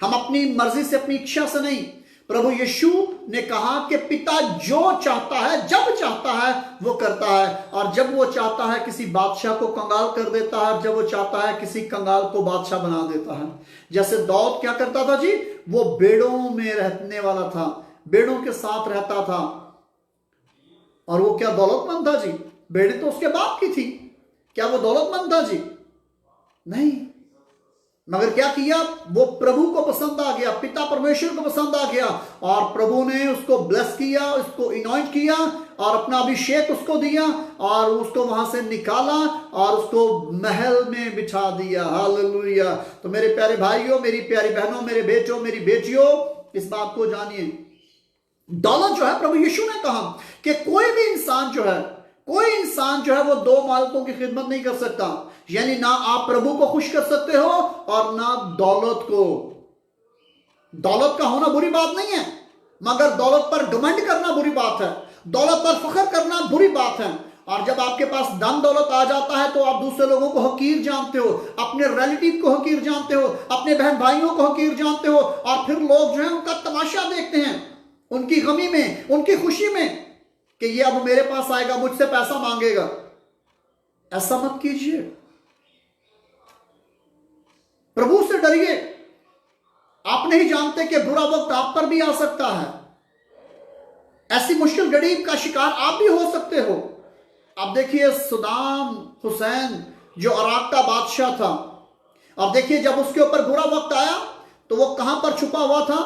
हम अपनी मर्जी से, अपनी इच्छा से नहीं। प्रभु यीशु ने कहा कि पिता जो चाहता है, जब चाहता है वो करता है, और जब वो चाहता है किसी बादशाह को कंगाल कर देता है, जब वो चाहता है किसी कंगाल को बादशाह बना देता है। जैसे दाऊद क्या करता था जी? वो भेड़ों में रहने वाला था, भेड़ों के साथ रहता था, और वो क्या दौलतमंद था जी? भेड़ें तो उसके बाप की थी, क्या वो दौलतमंद था जी? नहीं। मगर क्या किया? वो प्रभु को पसंद आ गया, पिता परमेश्वर को पसंद आ गया, और प्रभु ने उसको ब्लेस किया, उसको इनॉइंट किया, और अपना अभिषेक उसको दिया, और उसको वहां से निकाला और उसको महल में बिठा दिया। हालेलुया। तो मेरे प्यारे भाइयों, मेरी प्यारी बहनों, मेरे बेटों, मेरी बेटियों, इस बात को जानिए, दौलत जो है, प्रभु यीशु ने कहा कि कोई भी इंसान जो है, कोई इंसान जो है वो दो मालिकों की खिदमत नहीं कर सकता। यानी ना आप प्रभु को खुश कर सकते हो और ना दौलत को। दौलत का होना बुरी बात नहीं है, मगर दौलत पर घमंड करना बुरी बात है, दौलत पर फख्र करना बुरी बात है। और जब आपके पास धन दौलत आ जाता है तो आप दूसरे लोगों को हकीर जानते हो, अपने रिलेटिव को हकीर जानते हो, अपने बहन भाइयों को हकीर जानते हो, और फिर लोग जो है उनका तमाशा देखते हैं, उनकी गमी में, उनकी खुशी में, कि ये अब मेरे पास आएगा, मुझसे पैसा मांगेगा। ऐसा मत कीजिए, प्रभु से डरिए। आप नहीं जानते कि बुरा वक्त आप पर भी आ सकता है, ऐसी मुश्किल घड़ी का शिकार आप भी हो सकते हो। अब देखिए सद्दाम हुसैन जो इराक का बादशाह था, अब देखिए जब उसके ऊपर बुरा वक्त आया तो वो कहां पर छुपा हुआ था?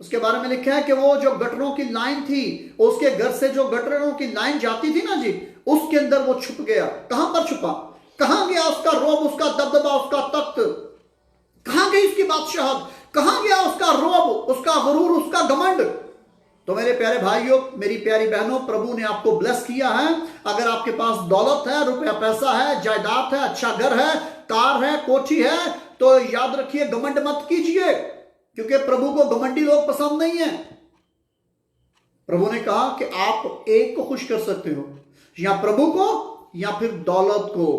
उसके बारे में लिखा है कि वो जो गटरों की लाइन थी, उसके घर से जो गटरों की लाइन जाती थी ना जी, उसके अंदर वो छुप गया। कहां पर छुपा? कहां गया उसका रोब, उसका दबदबा, उसका तख्त? कहां गई उसकी बादशाहत? कहां गया उसका रोब, उसका गुरूर, उसका घमंड? तो मेरे प्यारे भाइयों, मेरी प्यारी बहनों, प्रभु ने आपको ब्लेस किया है। अगर आपके पास दौलत है, रुपया पैसा है, जायदाद है, अच्छा घर है, कार है, कोठी है, तो याद रखिए घमंड मत कीजिए, क्योंकि प्रभु को घमंडी लोग पसंद नहीं है। प्रभु ने कहा कि आप एक को खुश कर सकते हो, या प्रभु को या फिर दौलत को।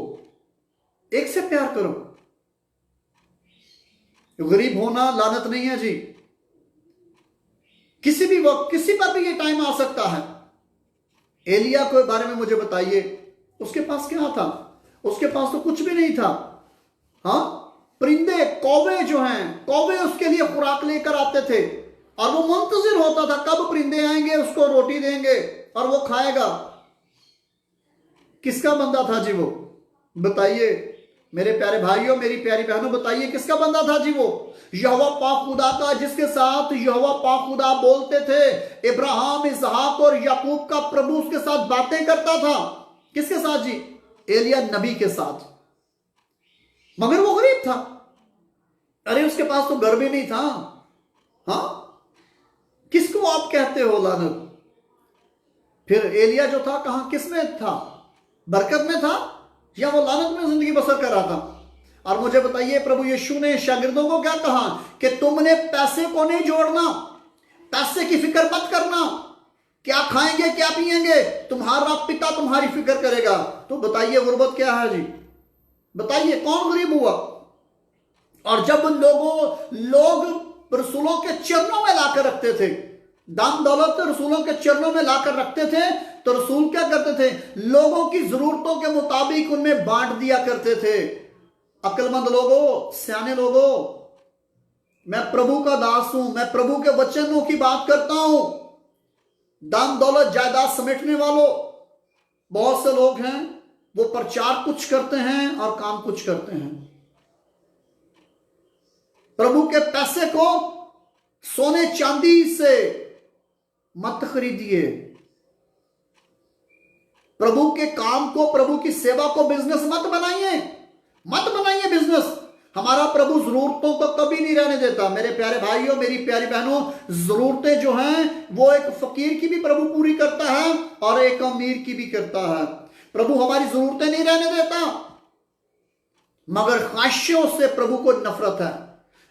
एक से प्यार करो। गरीब होना लानत नहीं है जी। किसी भी वक्त, किसी पर भी ये टाइम आ सकता है। एलिया के बारे में मुझे बताइए, उसके पास क्या था? उसके पास तो कुछ भी नहीं था। हाँ, परिंदे, कौवे जो हैं, कौवे उसके लिए खुराक लेकर आते थे, और वो मुंतजिर होता था कब परिंदे आएंगे, उसको रोटी देंगे और वो खाएगा। किसका बंदा था जी वो? बताइए मेरे प्यारे भाइयों, मेरी प्यारी बहनों, बताइए किसका बंदा था जी वो? यहोवा पाक खुदा का, जिसके साथ यहोवा पाक खुदा बोलते थे। इब्राहिम, इसहाक और याकूब का प्रभु उसके साथ बातें करता था। किसके साथ जी? एलिया नबी के साथ। मगर वो गरीब था। अरे उसके पास तो घर भी नहीं था। हाँ, किसको आप कहते हो लानत? फिर एलिया जो था कहां, किसमें था? बरकत में था? या वो लानत में जिंदगी बसर कर रहा था। और मुझे बताइए प्रभु यीशु ने शागिर्दों को क्या कहा कि तुमने पैसे को नहीं जोड़ना, पैसे की फिक्र मत करना, क्या खाएंगे क्या पिएंगे, तुम्हारा पिता तुम्हारी फिक्र करेगा। तो बताइए गुर्बत क्या है जी? बताइए कौन गरीब हुआ? और जब लोग रसूलों के चरणों में लाकर रखते थे, दाम दौलत रसूलों के चरणों में लाकर रखते थे, तो रसूल क्या करते थे? लोगों की जरूरतों के मुताबिक उनमें बांट दिया करते थे। अक्लमंद लोगों, सियाने लोगों, मैं प्रभु का दास हूं, मैं प्रभु के वचनों की बात करता हूं। दाम दौलत जायदाद समेटने वालों, बहुत से लोग हैं वो प्रचार कुछ करते हैं और काम कुछ करते हैं। प्रभु के पैसे को सोने चांदी से मत खरीदिए। प्रभु के काम को, प्रभु की सेवा को बिजनेस मत बनाइए, मत बनाइए बिजनेस। हमारा प्रभु जरूरतों को कभी नहीं रहने देता। मेरे प्यारे भाइयों, मेरी प्यारी बहनों, जरूरतें जो हैं वो एक फकीर की भी प्रभु पूरी करता है और एक अमीर की भी करता है। प्रभु हमारी जरूरतें नहीं रहने देता, मगर ख्वाहिशों से प्रभु को नफरत है।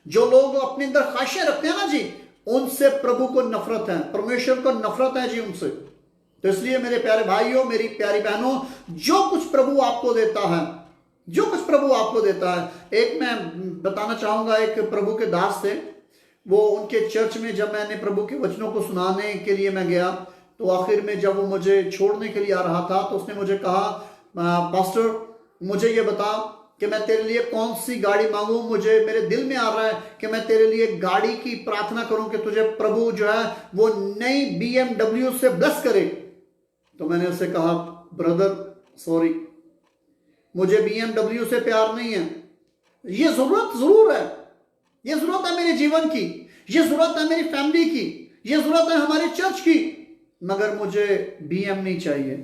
जो लोग अपने अंदर ख्वाहिशें रखते हैं ना जी, उनसे प्रभु को नफरत है, परमेश्वर को नफरत है जी उनसे। तो इसलिए मेरे प्यारे भाइयों, मेरी प्यारी बहनों, जो कुछ प्रभु आपको देता है, जो कुछ प्रभु आपको देता है, एक मैं बताना चाहूंगा, एक प्रभु के दास थे, वो उनके चर्च में जब मैंने प्रभु के वचनों को सुनाने के लिए मैं गया, तो आखिर में जब वो मुझे छोड़ने के लिए आ रहा था, तो उसने मुझे कहा, पास्टर मुझे ये बता कि मैं तेरे लिए कौन सी गाड़ी मांगू। मुझे, मेरे दिल में आ रहा है कि मैं तेरे लिए गाड़ी की प्रार्थना करूं कि तुझे प्रभु जो है वो नई BMW से ब्लेस करे। तो मैंने उससे कहा, ब्रदर सॉरी, मुझे BMW से प्यार नहीं है। ये जरूरत जरूर है, ये जरूरत है मेरे जीवन की, ये जरूरत है मेरी फैमिली की, ये जरूरत है हमारे चर्च की, मगर मुझे BM नहीं चाहिए,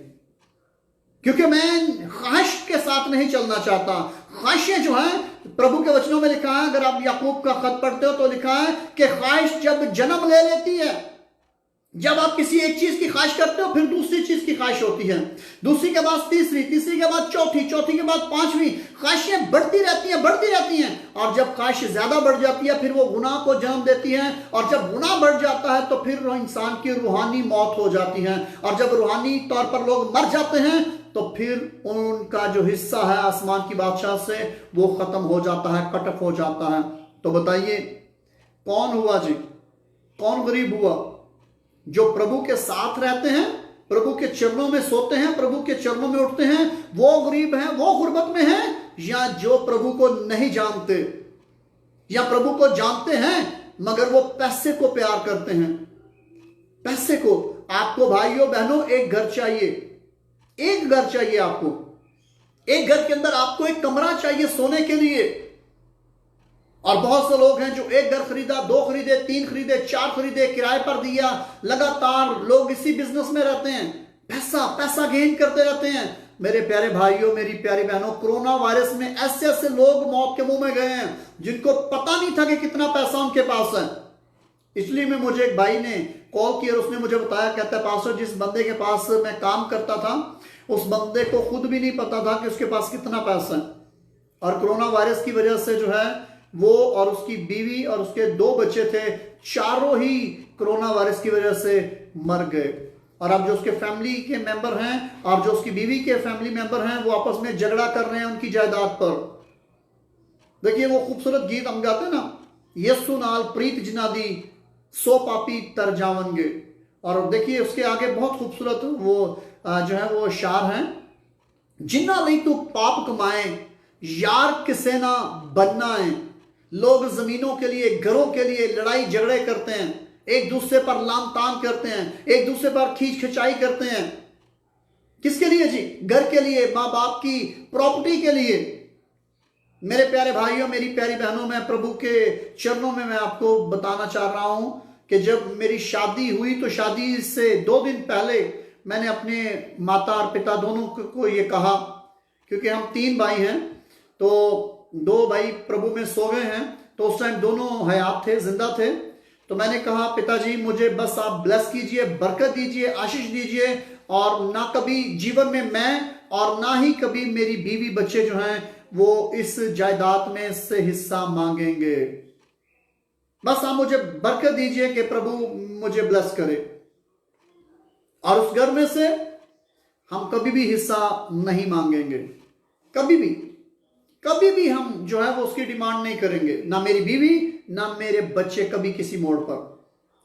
क्योंकि मैं ख्वाहिश के साथ नहीं चलना चाहता। ख्वाहिशें जो है, प्रभु के वचनों में लिखा है, अगर आप याकूब का खत पढ़ते हो तो लिखा है कि ख्वाहिश जब जन्म ले लेती है, जब आप किसी एक चीज की ख्वाहिश करते हो, फिर दूसरी चीज की ख्वाहिश होती है, दूसरी के बाद तीसरी, तीसरी के बाद चौथी, चौथी के बाद पांचवी, ख्वाहिशें बढ़ती रहती हैं, बढ़ती रहती हैं। और जब ख्वाहिश ज्यादा बढ़ जाती है, फिर वो गुनाह को जन्म देती है, और जब गुनाह बढ़ जाता है तो फिर इंसान की रूहानी मौत हो जाती है, और जब रूहानी तौर पर लोग मर जाते हैं तो फिर उनका जो हिस्सा है आसमान की बादशाह से वो खत्म हो जाता है, कट ऑफ हो जाता है। तो बताइए कौन हुआ जी, कौन गरीब हुआ? जो प्रभु के साथ रहते हैं, प्रभु के चरणों में सोते हैं, प्रभु के चरणों में उठते हैं, वो गरीब हैं, वो गुर्बत में हैं, या जो प्रभु को नहीं जानते, या प्रभु को जानते हैं मगर वो पैसे को प्यार करते हैं, पैसे को। आपको भाइयों बहनों एक घर चाहिए, एक घर चाहिए आपको, एक घर के अंदर आपको एक कमरा चाहिए सोने के लिए। और बहुत से लोग हैं जो एक घर खरीदा, दो खरीदे, तीन खरीदे, चार खरीदे, किराए पर दिया, लगातार लोग इसी बिजनेस में रहते हैं, पैसा पैसा गेन करते रहते हैं। मेरे प्यारे भाइयों, मेरी प्यारी बहनों, कोरोना वायरस में ऐसे ऐसे लोग मौत के मुंह में गए हैं जिनको पता नहीं था कि कितना पैसा उनके पास है। इसलिए में मुझे एक भाई ने कॉल किया, उसने मुझे बताया, कहता है पास्टर जिस बंदे के पास मैं काम करता था उस बंदे को खुद भी नहीं पता था कि उसके पास कितना पैसा है, और कोरोना वायरस की वजह से जो है वो और उसकी बीवी और उसके 2 बच्चे थे, चारों ही कोरोना वायरस की वजह से मर गए। और अब जो उसके फैमिली के मेंबर हैं और जो उसकी बीवी के फैमिली मेंबर हैं वो आपस में झगड़ा कर रहे हैं उनकी जायदाद पर। देखिए वो खूबसूरत गीत हम गाते हैं ना, यस्सु नाल प्रीत जिना दी 100 पापी तर जावनगे, और देखिए उसके आगे बहुत खूबसूरत वो जो है वो शार हैं, जिन्ना लई तू पाप कमाए यार किसे ना बनना है। लोग जमीनों के लिए, घरों के लिए लड़ाई झगड़े करते हैं, एक दूसरे पर लाम ताम करते हैं, एक दूसरे पर खींच खिंचाई करते हैं। किसके लिए जी? घर के लिए, माँ बाप की प्रॉपर्टी के लिए। मेरे प्यारे भाइयों, मेरी प्यारी बहनों, मैं प्रभु के चरणों में मैं आपको बताना चाह रहा हूं कि जब मेरी शादी हुई तो शादी से 2 दिन पहले मैंने अपने माता और पिता दोनों को ये कहा, क्योंकि हम 3 भाई हैं, तो 2 भाई प्रभु में सो गए हैं, तो उस टाइम दोनों हयात थे, जिंदा थे। तो मैंने कहा पिताजी मुझे बस आप ब्लेस कीजिए, बरकत दीजिए, आशीष दीजिए, और ना कभी जीवन में मैं और ना ही कभी मेरी बीवी बच्चे जो हैं वो इस जायदाद में से हिस्सा मांगेंगे। बस आप मुझे बरकत दीजिए कि प्रभु मुझे ब्लेस करे, और उस घर में से हम कभी भी हिस्सा नहीं मांगेंगे। कभी भी हम जो है वो उसकी डिमांड नहीं करेंगे, ना मेरी बीवी ना मेरे बच्चे कभी किसी मोड़ पर।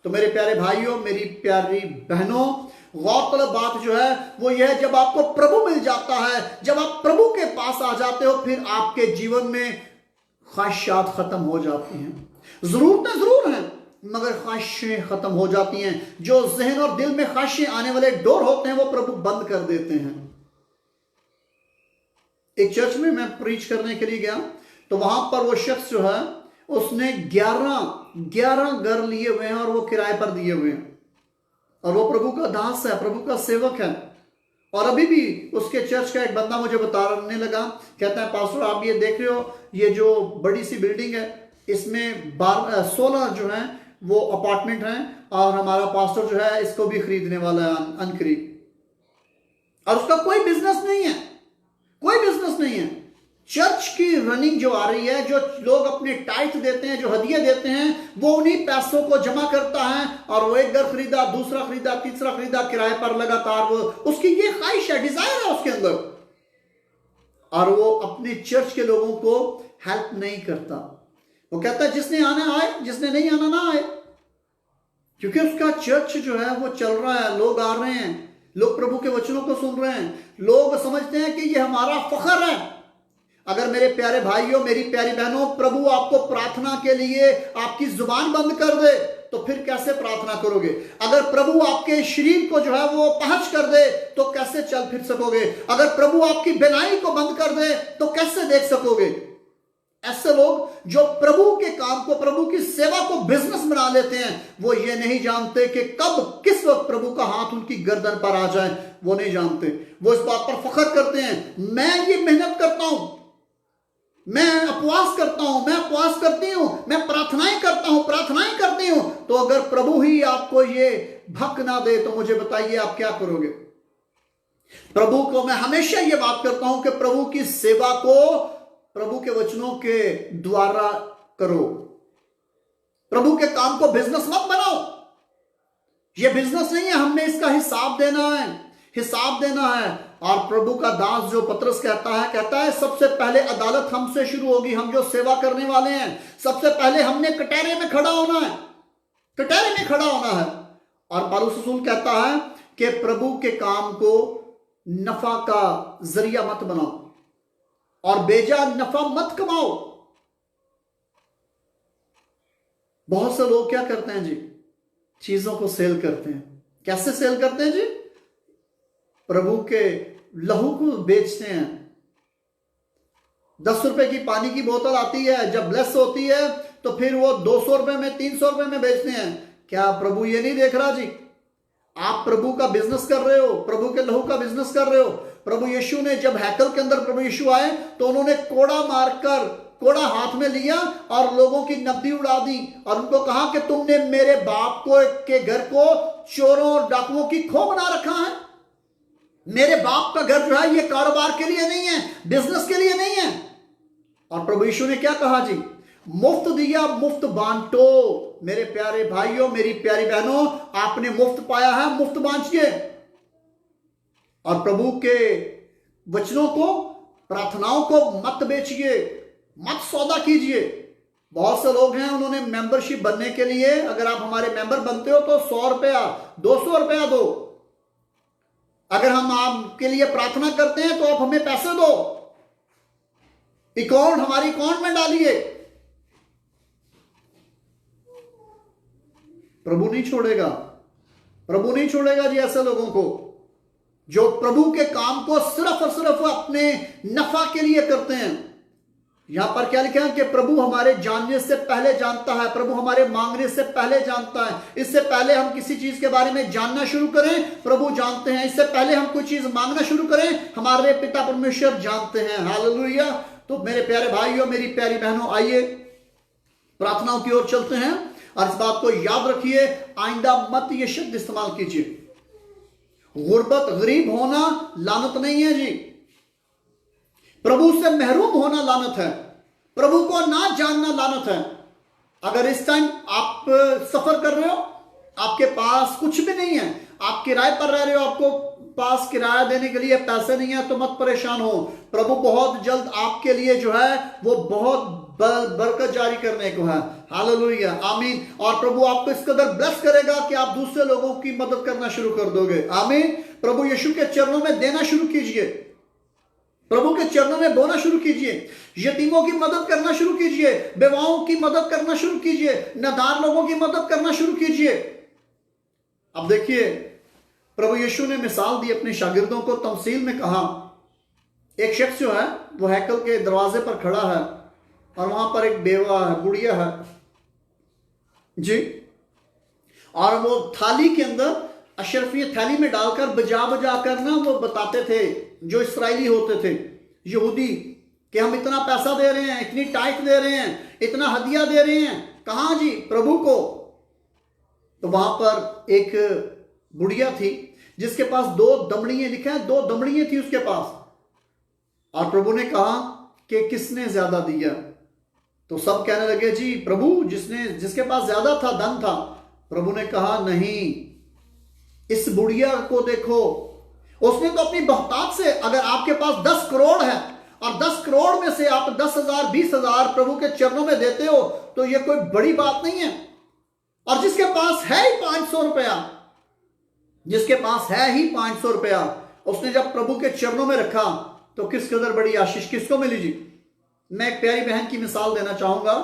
तो मेरे प्यारे भाइयों, मेरी प्यारी बहनों, गौरतलब बात जो है वो यह है, जब आपको प्रभु मिल जाता है, जब आप प्रभु के पास आ जाते हो, फिर आपके जीवन में ख्वाहिशात खत्म हो जाती हैं। जरूरतें जरूर हैं मगर ख्वाहिशें खत्म हो जाती हैं। जो जहन और दिल में ख्वाहिशें आने वाले डोर होते हैं वो प्रभु बंद कर देते हैं। एक चर्च में मैं प्रीच करने के लिए गया, तो वहां पर वो शख्स जो है उसने 11 घर लिए हुए हैं और वो किराए पर दिए हुए हैं, और वो प्रभु का दास है, प्रभु का सेवक है। और अभी भी उसके चर्च का एक बंदा मुझे बताने लगा, कहता है पास्टर आप ये देख रहे हो, ये जो बड़ी सी बिल्डिंग है इसमें 16 जो है वो अपार्टमेंट हैं, और हमारा पास्टर जो है इसको भी खरीदने वाला है अनखरीद, और उसका कोई बिजनेस नहीं है, कोई बिजनेस नहीं है। चर्च की रनिंग जो आ रही है, जो लोग अपने टाइट देते हैं, जो हदिये देते हैं, वो उन्हीं पैसों को जमा करता है, और वो एक घर खरीदा, दूसरा खरीदा, तीसरा खरीदा, किराए पर लगातार वो उसकी ये ख्वाहिश है, डिजायर है उसके अंदर, और वो अपने चर्च के लोगों को हेल्प नहीं करता। वो कहता है जिसने आना आए, जिसने नहीं आना ना आए, क्योंकि उसका चर्च जो है वो चल रहा है, लोग आ रहे हैं, लोग प्रभु के वचनों को सुन रहे हैं, लोग समझते हैं कि ये हमारा फख्र है। अगर मेरे प्यारे भाइयों, मेरी प्यारी बहनों, प्रभु आपको प्रार्थना के लिए आपकी जुबान बंद कर दे तो फिर कैसे प्रार्थना करोगे? अगर प्रभु आपके शरीर को जो है वो पहुंच कर दे तो कैसे चल फिर सकोगे? अगर प्रभु आपकी बिनाई को बंद कर दे तो कैसे देख सकोगे? ऐसे लोग जो प्रभु के काम को, प्रभु की सेवा को बिजनेस बना लेते हैं, वो ये नहीं जानते कि कब किस वक्त प्रभु का हाथ उनकी गर्दन पर आ जाए, वो नहीं जानते। वो इस बात पर फख्र करते हैं, मैं ये मेहनत करता हूं, मैं उपवास करता हूं, मैं उपवास करती हूं, मैं प्रार्थनाएं करता हूं, प्रार्थनाएं करती हूं। तो अगर प्रभु ही आपको ये भक ना दे तो मुझे बताइए आप क्या करोगे? प्रभु को मैं हमेशा ये बात करता हूं कि प्रभु की सेवा को प्रभु के वचनों के द्वारा करो। प्रभु के काम को बिजनेस मत बनाओ। ये बिजनेस नहीं है, हमने इसका हिसाब देना है, हिसाब देना है। और प्रभु का दास जो पतरस कहता है सबसे पहले अदालत हमसे शुरू होगी, हम जो सेवा करने वाले हैं, सबसे पहले हमने कटहरे में खड़ा होना है, कटहरे में खड़ा होना है। और पौलुस रसूल कहता है कि प्रभु के काम को नफा का जरिया मत बनाओ और बेजा नफा मत कमाओ। बहुत से लोग क्या करते हैं जी, चीजों को सेल करते हैं। कैसे सेल करते हैं जी? प्रभु के लहू को बेचते हैं। 10 रुपए की पानी की बोतल आती है, जब ब्लेस होती है तो फिर वो 200 रुपए में, 300 रुपए में बेचते हैं। क्या प्रभु ये नहीं देख रहा जी? आप प्रभु का बिजनेस कर रहे हो, प्रभु के लहू का बिजनेस कर रहे हो। प्रभु यीशु ने जब हैकल के अंदर प्रभु यीशु आए तो उन्होंने कोड़ा मारकर, कोड़ा हाथ में लिया और लोगों की नकदी उड़ा दी और उनको कहा कि तुमने मेरे बाप को के घर को चोरों और डाकुओं की खो बना रखा है। मेरे बाप का घर जो है ये कारोबार के लिए नहीं है, बिजनेस के लिए नहीं है। और प्रभु यीशु ने क्या कहा जी? मुफ्त दिया मुफ्त बांटो। मेरे प्यारे भाइयों, मेरी प्यारी बहनों, आपने मुफ्त पाया है, मुफ्त बांटिए। और प्रभु के वचनों को, प्रार्थनाओं को मत बेचिए, मत सौदा कीजिए। बहुत से लोग हैं, उन्होंने मेंबरशिप बनने के लिए, अगर आप हमारे मेंबर बनते हो तो 100 रुपया, 200 रुपया दो। अगर हम आपके लिए प्रार्थना करते हैं तो आप हमें पैसे दो, अकाउंट हमारी अकाउंट में डालिए। प्रभु नहीं छोड़ेगा, प्रभु नहीं छोड़ेगा जी ऐसे लोगों को जो प्रभु के काम को सिर्फ और सिर्फ अपने नफा के लिए करते हैं। यहां पर क्या लिखा है कि प्रभु हमारे जानने से पहले जानता है, प्रभु हमारे मांगने से पहले जानता है। इससे पहले हम किसी चीज के बारे में जानना शुरू करें, प्रभु जानते हैं। इससे पहले हम कोई चीज मांगना शुरू करें, हमारे पिता परमेश्वर जानते हैं। हालेलुया। तो मेरे प्यारे भाइयों, मेरी प्यारी बहनों, आइए प्रार्थनाओं की ओर चलते हैं। और इस बात को याद रखिए, आइंदा मत ये शब्द इस्तेमाल कीजिए। गुर्बत गरीब होना लानत नहीं है जी। प्रभु से महरूम होना लानत है, प्रभु को ना जानना लानत है। अगर इस टाइम आप सफर कर रहे हो, आपके पास कुछ भी नहीं है, आप किराए पर रह रहे हो, आपको पास किराया देने के लिए पैसे नहीं है, तो मत परेशान हो। प्रभु बहुत जल्द आपके लिए जो है वो बहुत बरकत जारी करने को है। हालेलुया, आमीन। और प्रभु आपको इस कदर ब्लेस करेगा कि आप दूसरे लोगों की मदद करना शुरू कर दोगे। आमीन। प्रभु यीशु के चरणों में देना शुरू कीजिए, प्रभु के चरणों में बोना शुरू कीजिए, यतीमों की मदद करना शुरू कीजिए, बेवाओं की मदद करना शुरू कीजिए, नादार लोगों की मदद करना शुरू कीजिए। अब देखिए, प्रभु यीशु ने मिसाल दी अपने शागिर्दों को, तमसील में कहा, एक शख्स जो है वो हैकल के दरवाजे पर खड़ा है और वहां पर एक बेवा है, बुढ़िया है जी, और वो थाली के अंदर अशरफियत थाली में डालकर बजा बजा कर ना वो बताते थे, जो इसराइली होते थे यहूदी, कि हम इतना पैसा दे रहे हैं, इतनी टाइट दे रहे हैं, इतना हदिया दे रहे हैं। कहां जी? प्रभु को। तो वहां पर एक बुढ़िया थी जिसके पास 2 दमड़ियां, लिखा है 2 दमड़ियां थी उसके पास। और प्रभु ने कहा कि किसने ज्यादा दिया? तो सब कहने लगे जी प्रभु जिसके पास ज्यादा था, धन था। प्रभु ने कहा नहीं, इस बुढ़िया को देखो, उसने तो अपनी बहुतात से, अगर आपके पास 10 करोड़ है और 10 करोड़ में से आप 10,000 20,000 प्रभु के चरणों में देते हो, तो यह कोई बड़ी बात नहीं है। और जिसके पास है ही 500 रुपया, जिसके पास है ही 500 रुपया, उसने जब प्रभु के चरणों में रखा तो किस कदर बड़ी आशीष किसको मिली जी। मैं एक प्यारी बहन की मिसाल देना चाहूंगा।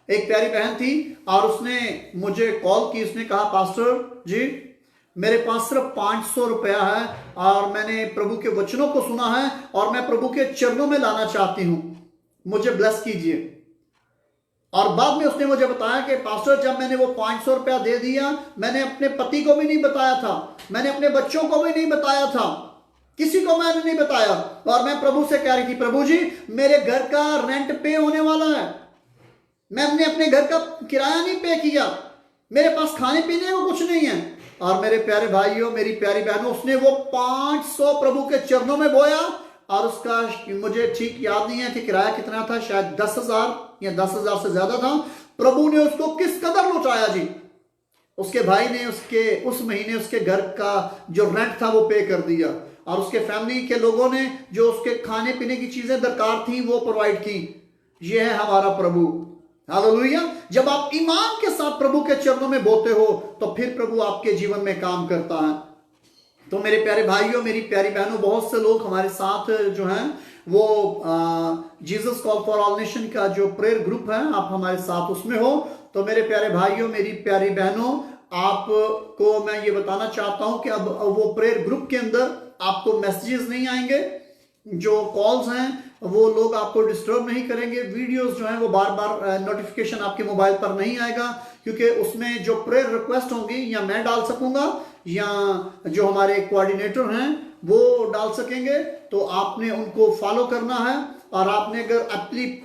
एक प्यारी बहन थी और उसने मुझे कॉल की, उसने कहा पास्टर जी मेरे पास सिर्फ 500 रुपया है और मैंने प्रभु के वचनों को सुना है और मैं प्रभु के चरणों में लाना चाहती हूं, मुझे ब्लेस कीजिए। और बाद में उसने मुझे बताया कि पास्टर जब मैंने वो 500 रुपया दे दिया, मैंने अपने पति को भी नहीं बताया था, मैंने अपने बच्चों को भी नहीं बताया था, किसी को मैंने नहीं बताया। और मैं प्रभु से कह रही थी, प्रभु जी मेरे घर का रेंट पे होने वाला है, मैंने अपने घर का किराया नहीं पे किया, मेरे पास खाने पीने को कुछ नहीं है। और मेरे प्यारे भाइयों, मेरी प्यारी बहनों, उसने वो 500 प्रभु के चरणों में बोया। और उसका मुझे ठीक याद नहीं है कि किराया कितना था, शायद 10,000 या 10,000 से ज्यादा था। प्रभु ने उसको किस कदर लौटाया जी। उसके भाई ने उस महीने उसके घर का जो रेंट था वो पे कर दिया, और उसके फैमिली के लोगों ने जो उसके खाने पीने की चीजें दरकार थी वो प्रोवाइड की। ये है हमारा प्रभु। हालेलुया। जब आप ईमान के साथ प्रभु के चरणों में बोते हो तो फिर प्रभु आपके जीवन में काम करता है। तो मेरे प्यारे भाइयों, मेरी प्यारी बहनों, बहुत से लोग हमारे साथ जो हैं वो Jesus call for all nation का जो प्रेयर ग्रुप है, आप हमारे साथ उसमें हो। तो मेरे प्यारे भाइयों, मेरी प्यारी बहनों, आपको मैं ये बताना चाहता हूं कि अब वो प्रेयर ग्रुप के अंदर आपको मैसेजेस नहीं आएंगे, जो कॉल्स हैं वो लोग आपको डिस्टर्ब नहीं करेंगे, वीडियोस जो हैं वो बार बार नोटिफिकेशन आपके मोबाइल पर नहीं आएगा, क्योंकि उसमें जो प्रेयर रिक्वेस्ट होंगी या मैं डाल सकूंगा या जो हमारे कोऑर्डिनेटर हैं वो डाल सकेंगे। तो आपने उनको फॉलो करना है, और आपने अगर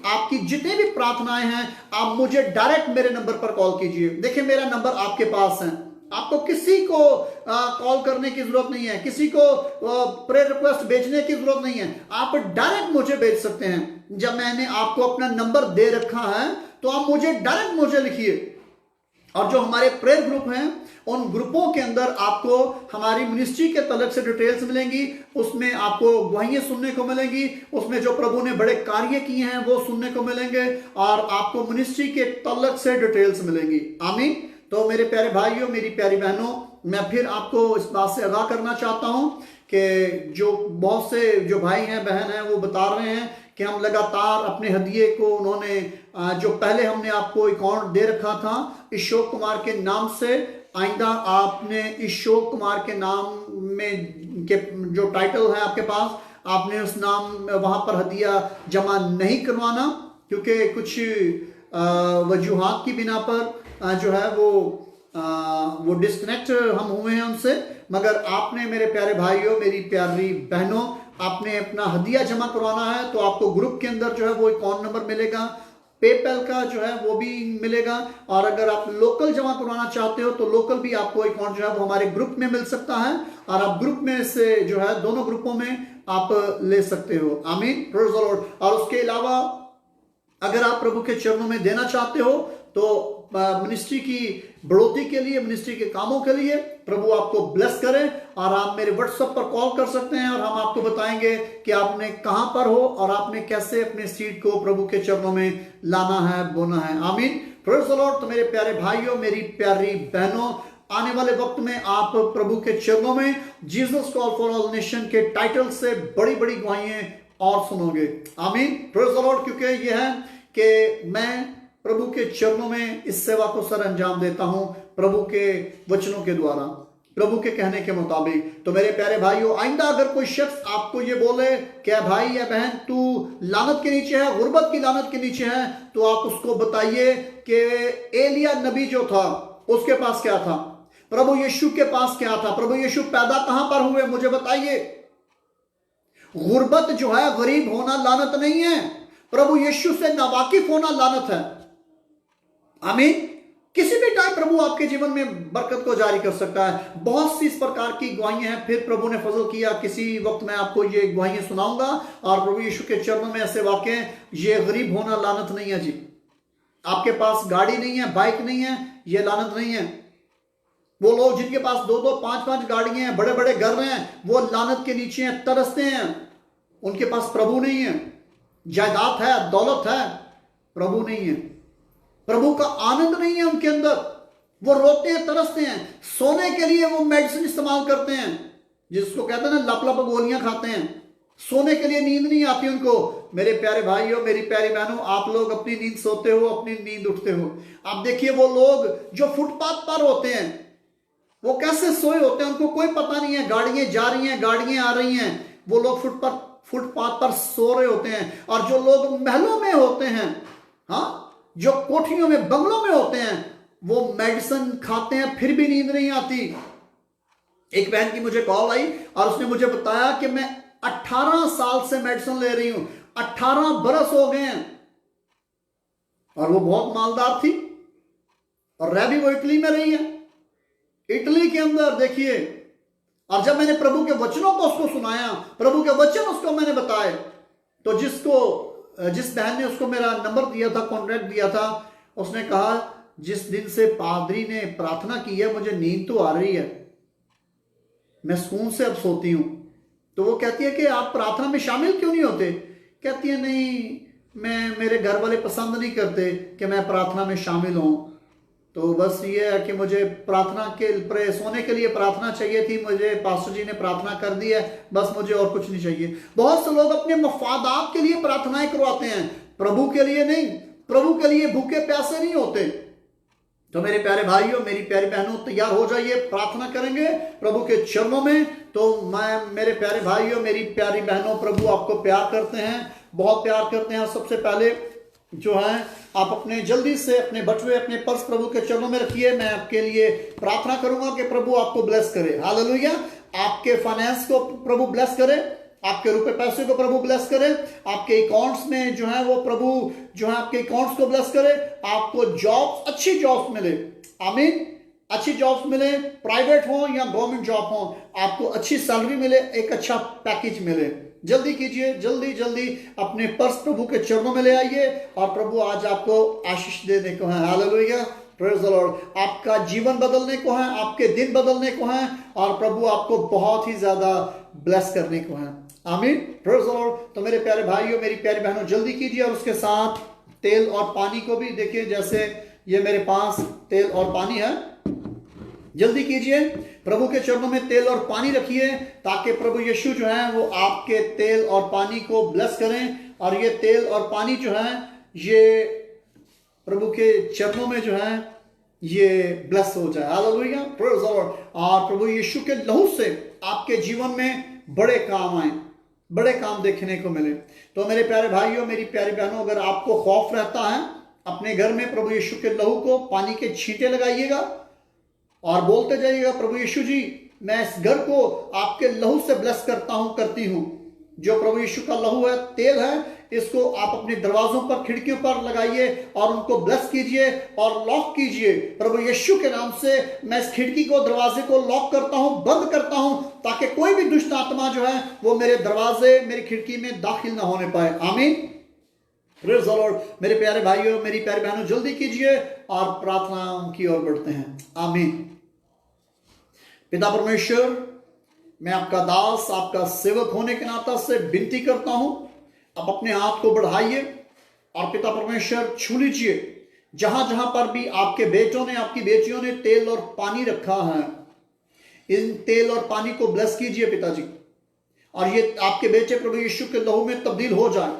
आपकी जितनी भी प्रार्थनाएं हैं आप मुझे डायरेक्ट मेरे नंबर पर कॉल कीजिए। देखिए मेरा नंबर आपके पास है, आपको किसी को कॉल करने की जरूरत नहीं है, किसी को प्रेयर रिक्वेस्ट भेजने की जरूरत नहीं है, आप डायरेक्ट मुझे भेज सकते हैं। जब मैंने आपको अपना नंबर दे रखा है तो आप डायरेक्ट मुझे लिखिए। और जो हमारे प्रेयर ग्रुप हैं उन ग्रुपों के अंदर आपको हमारी मिनिस्ट्री के तलक से डिटेल्स मिलेंगी, उसमें आपको गवाहियां सुनने को मिलेंगी, उसमें जो प्रभु ने बड़े कार्य किए हैं वो सुनने को मिलेंगे, और आपको मिनिस्ट्री के तलक से डिटेल्स मिलेंगी। आमीन। तो मेरे प्यारे भाइयों, मेरी प्यारी बहनों, मैं फिर आपको इस बात से आगाह करना चाहता हूं कि जो बहुत से जो भाई हैं बहन हैं वो बता रहे हैं कि हम लगातार अपने हदिये को, उन्होंने जो पहले हमने आपको अकाउंट दे रखा था ईशोक कुमार के नाम से, आइंदा आपने ईशोक कुमार के नाम में के जो टाइटल है आपके पास, आपने उस नाम वहां पर हदिया जमा नहीं करवाना, क्योंकि कुछ वजूहात की बिना पर जो है वो डिस्कनेक्ट हम हुए हैं उनसे। मगर आपने मेरे प्यारे भाइयों, मेरी प्यारी बहनों, आपने अपना हदिया जमा करवाना है तो आपको ग्रुप के अंदर जो है वो अकाउंट नंबर मिलेगा, पेपैल का जो है वो भी मिलेगा। और अगर आप लोकल जमा करवाना चाहते हो तो लोकल भी आपको अकाउंट जो है वो हमारे ग्रुप में मिल सकता है, और आप ग्रुप में से जो है दोनों ग्रुपों में आप ले सकते हो। आमीन, प्रेज़ द लॉर्ड। और उसके अलावा अगर आप प्रभु के चरणों में देना चाहते हो तो मिनिस्ट्री की बढ़ोतरी के लिए, मिनिस्ट्री के कामों के लिए प्रभु आपको ब्लेस करें, और आप मेरे व्हाट्सएप पर कॉल कर सकते हैं और हम आपको बताएंगे कि आपने कहां पर हो और आपने कैसे अपने सीड को प्रभु के चरणों में लाना है, बोना है। आमीन, प्रेज़ द लॉर्ड। तो मेरे प्यारे भाइयों, मेरी प्यारी बहनों, आने वाले वक्त में आप प्रभु के चरणों में Jesus call for all nation के टाइटल से बड़ी बड़ी गवाहियां और सुनोगे। आमीन, प्रेज़ द लॉर्ड। क्योंकि यह है कि मैं प्रभु के चरणों में इस सेवा को सर अंजाम देता हूं प्रभु के वचनों के द्वारा, प्रभु के कहने के मुताबिक। तो मेरे प्यारे भाइयों, आइंदा अगर कोई शख्स आपको ये बोले कि भाई या बहन तू लानत के नीचे है, गुर्बत की लानत के नीचे है, तो आप उसको बताइए कि एलिया नबी जो था उसके पास क्या था, प्रभु यीशु के पास क्या था, प्रभु यीशु पैदा कहां पर हुए, मुझे बताइए। गुर्बत जो है, गरीब होना लानत नहीं है, प्रभु यीशु से नावाकिफ होना लानत है। आमीन। किसी भी टाइम प्रभु आपके जीवन में बरकत को जारी कर सकता है। बहुत सी इस प्रकार की गवाहियां हैं। फिर प्रभु ने फजल किया, किसी वक्त मैं आपको ये गवाहियां सुनाऊंगा, और प्रभु यीशु के चरणों में ऐसे वाक्य हैं। ये गरीब होना लानत नहीं है जी। आपके पास गाड़ी नहीं है, बाइक नहीं है, ये लानत नहीं है। वो लोग जिनके पास 2-2, 5-5 गाड़ियां हैं, बड़े बड़े घर हैं, वो लानत के नीचे हैं, तरसते हैं। उनके पास प्रभु नहीं है। जायदाद है, दौलत है, प्रभु नहीं है। प्रभु का आनंद नहीं है उनके अंदर। वो रोते हैं, तरसते हैं। सोने के लिए वो मेडिसिन इस्तेमाल करते हैं, जिसको कहते हैं ना, लप लप गोलियां खाते हैं। सोने के लिए नींद नहीं आती उनको। मेरे प्यारे भाइयों, मेरी प्यारी बहनों, आप लोग अपनी नींद सोते हो, अपनी नींद उठते हो। आप देखिए वो लोग जो फुटपाथ पर होते हैं, वो कैसे सोए होते हैं, उनको कोई पता नहीं है। गाड़ियां जा रही हैं, गाड़ियां आ रही हैं, वो लोग फुटपाथ पर सो रहे होते हैं। और जो लोग महलों में होते हैं, हाँ, जो कोठरियों में, बंगलों में होते हैं, वो मेडिसिन खाते हैं, फिर भी नींद नहीं आती। एक बहन की मुझे कॉल आई और उसने मुझे बताया कि मैं 18 साल से मेडिसिन ले रही हूं, 18 बरस हो गए हैं। और वो बहुत मालदार थी, और रह भी वो इटली में रही है। इटली के अंदर देखिए। और जब मैंने प्रभु के वचनों को उसको सुनाया, प्रभु के वचन उसको मैंने बताए, तो जिस बहन ने उसको मेरा नंबर दिया था, कॉन्ट्रैक्ट दिया था, उसने कहा जिस दिन से पादरी ने प्रार्थना की है, मुझे नींद तो आ रही है, मैं सुकून से अब सोती हूं। तो वो कहती है कि आप प्रार्थना में शामिल क्यों नहीं होते? कहती है नहीं, मेरे घर वाले पसंद नहीं करते कि मैं प्रार्थना में शामिल हूं। तो बस ये है कि मुझे प्रार्थना के सोने के लिए प्रार्थना चाहिए थी, मुझे पास्टर जी ने प्रार्थना कर दी है, बस मुझे और कुछ नहीं चाहिए। बहुत से लोग अपने मफादात के लिए प्रार्थनाएं करवाते हैं, प्रभु के लिए नहीं। प्रभु के लिए भूखे प्यासे नहीं होते। तो मेरे प्यारे भाइयों, मेरी प्यारी बहनों, तैयार हो जाइए, प्रार्थना करेंगे प्रभु के चरणों में। तो मेरे प्यारे भाइयों, मेरी प्यारी बहनों, प्रभु आपको प्यार करते हैं, बहुत प्यार करते हैं। सबसे पहले जो है, आप अपने जल्दी से अपने बटुए, अपने पर्स प्रभु के चरणों में रखिए। मैं आपके लिए प्रार्थना करूंगा कि प्रभु आपको ब्लेस करे। हालेलुया। आपके फाइनेंस को प्रभु ब्लेस करे, आपके रुपए पैसे को प्रभु ब्लेस करे, आपके अकाउंट्स में जो है वो प्रभु जो है आपके अकाउंट्स को ब्लेस करे। आपको जॉब्स, अच्छी जॉब्स मिले। आमीन। अच्छी जॉब्स मिले, प्राइवेट हो या गवर्नमेंट जॉब हो, आपको अच्छी सैलरी मिले, एक अच्छा पैकेज मिले। जल्दी कीजिए, जल्दी जल्दी अपने पर्स प्रभु के चरणों में ले आइए, और प्रभु आज आपको आशीष देने को है। Hallelujah, praise the Lord. आपका जीवन बदलने को है, आपके दिन बदलने को है, और प्रभु आपको बहुत ही ज्यादा ब्लेस करने को है। आमीन, प्रेज द लॉर्ड। तो मेरे प्यारे भाइयों, मेरी प्यारी बहनों, जल्दी कीजिए। और उसके साथ तेल और पानी को भी देखिए, जैसे ये मेरे पास तेल और पानी है। जल्दी कीजिए, प्रभु के चरणों में तेल और पानी रखिए, ताकि प्रभु यीशु जो है वो आपके तेल और पानी को ब्लेस करें। और ये तेल और पानी जो है, ये प्रभु के चरणों में जो है ये ब्लेस हो जाए। Hallelujah, praise the Lord. और प्रभु यीशु के लहू से आपके जीवन में बड़े काम आए, बड़े काम देखने को मिले। तो मेरे प्यारे भाइयों, मेरी प्यारी बहनों, अगर आपको खौफ रहता है, अपने घर में प्रभु यीशु के लहू को, पानी के छींटे लगाइएगा और बोलते जाइएगा, प्रभु यीशु जी, मैं इस घर को आपके लहू से ब्लेस करता हूं, करती हूं। जो प्रभु यीशु का लहू है, तेल है, इसको आप अपने दरवाजों पर, खिड़कियों पर लगाइए और उनको ब्लेस कीजिए और लॉक कीजिए। प्रभु यीशु के नाम से मैं इस खिड़की को, दरवाजे को लॉक करता हूं, बंद करता हूं, ताकि कोई भी दुष्ट आत्मा जो है वो मेरे दरवाजे, मेरी खिड़की में दाखिल ना होने पाए। आमीन। Praise the Lord. मेरे प्यारे भाइयों, मेरी प्यारी बहनों, जल्दी कीजिए और प्रार्थना की ओर बढ़ते हैं। आमीन। पिता परमेश्वर, मैं आपका दास, आपका सेवक होने के नाते से विनती करता हूं, आप अपने हाथ को बढ़ाइए और पिता परमेश्वर छू लीजिए। जहां जहां पर भी आपके बेटों ने, आपकी बेटियों ने तेल और पानी रखा है, इन तेल और पानी को ब्लेस कीजिए पिताजी, और ये आपके बेटे प्रभु यीशु के लहू में तब्दील हो जाए।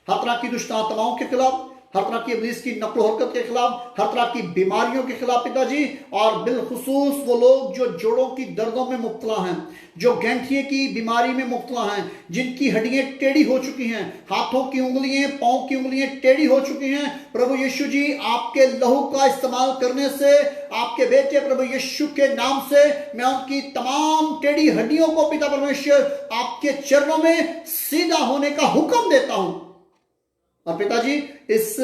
हर तरह की दुष्ट आत्माओं के खिलाफ, हर तरह की इब्लीस की नकल हरकत के खिलाफ, हर तरह की बीमारियों के खिलाफ पिताजी, और बिलखुसूस वो लोग जो जोड़ों की दर्दों में मुब्तला हैं, जो गैंठिए की बीमारी में मुब्तला हैं, जिनकी हड्डियां टेढ़ी हो चुकी हैं, हाथों की उंगलियां, पांव की उंगलियां टेढ़ी हो चुकी हैं, प्रभु यीशु जी आपके लहू का इस्तेमाल करने से, आपके बेटे प्रभु यीशु के नाम से मैं उनकी तमाम टेढ़ी हड्डियों को पिता परमेश्वर आपके चरणों में सीधा होने का हुक्म देता हूं। और पिताजी, इस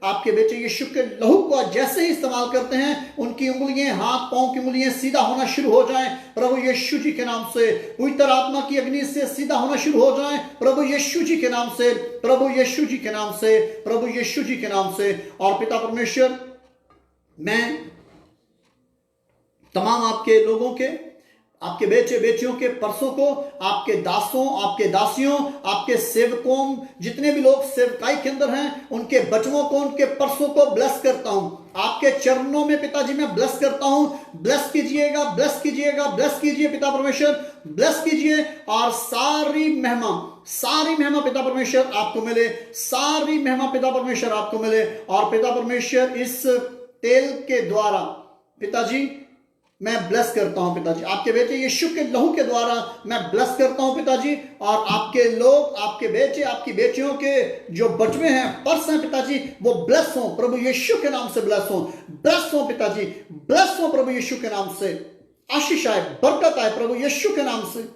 आपके बेटे यीशु के लहू को जैसे ही इस्तेमाल करते हैं, उनकी उंगलियां, हाथ पांव की उंगलियां सीधा होना शुरू हो जाएं प्रभु यीशु जी के नाम से। पवित्र आत्मा की अग्नि से सीधा होना शुरू हो जाएं प्रभु यीशु जी के नाम से, प्रभु यीशु जी के नाम से, प्रभु यीशु जी के नाम से। और पिता परमेश्वर, मैं तमाम आपके लोगों के, आपके बेटे बेटियों के परसों को, आपके दासों, आपके दासियों, आपके सेवकों, जितने भी लोग सेवकाई के अंदर हैं, उनके बचनों को, उनके परसों को ब्लेस करता हूं। आपके चरणों में पिताजी मैं ब्लेस करता हूं। ब्लेस कीजिएगा, ब्लेस कीजिएगा, ब्लेस कीजिए पिता परमेश्वर, ब्लेस कीजिए। और सारी महिमा पिता परमेश्वर आपको मिले, सारी महिमा पिता परमेश्वर आपको मिले। और पिता परमेश्वर, इस तेल के द्वारा पिताजी मैं ब्लेस करता हूं पिताजी, आपके बेटे यीशु के लहू के द्वारा मैं ब्लेस करता हूं पिताजी। और आपके लोग, आपके बेटे, आपकी बेटियों के जो बचवे हैं, पर्स हैं पिताजी, वो ब्लेस हो प्रभु यीशु के नाम से, ब्लेस हो, ब्लेस हो पिताजी, ब्लेस हो प्रभु यीशु के नाम से। आशीष आए, बरकत आए प्रभु यीशु के नाम से,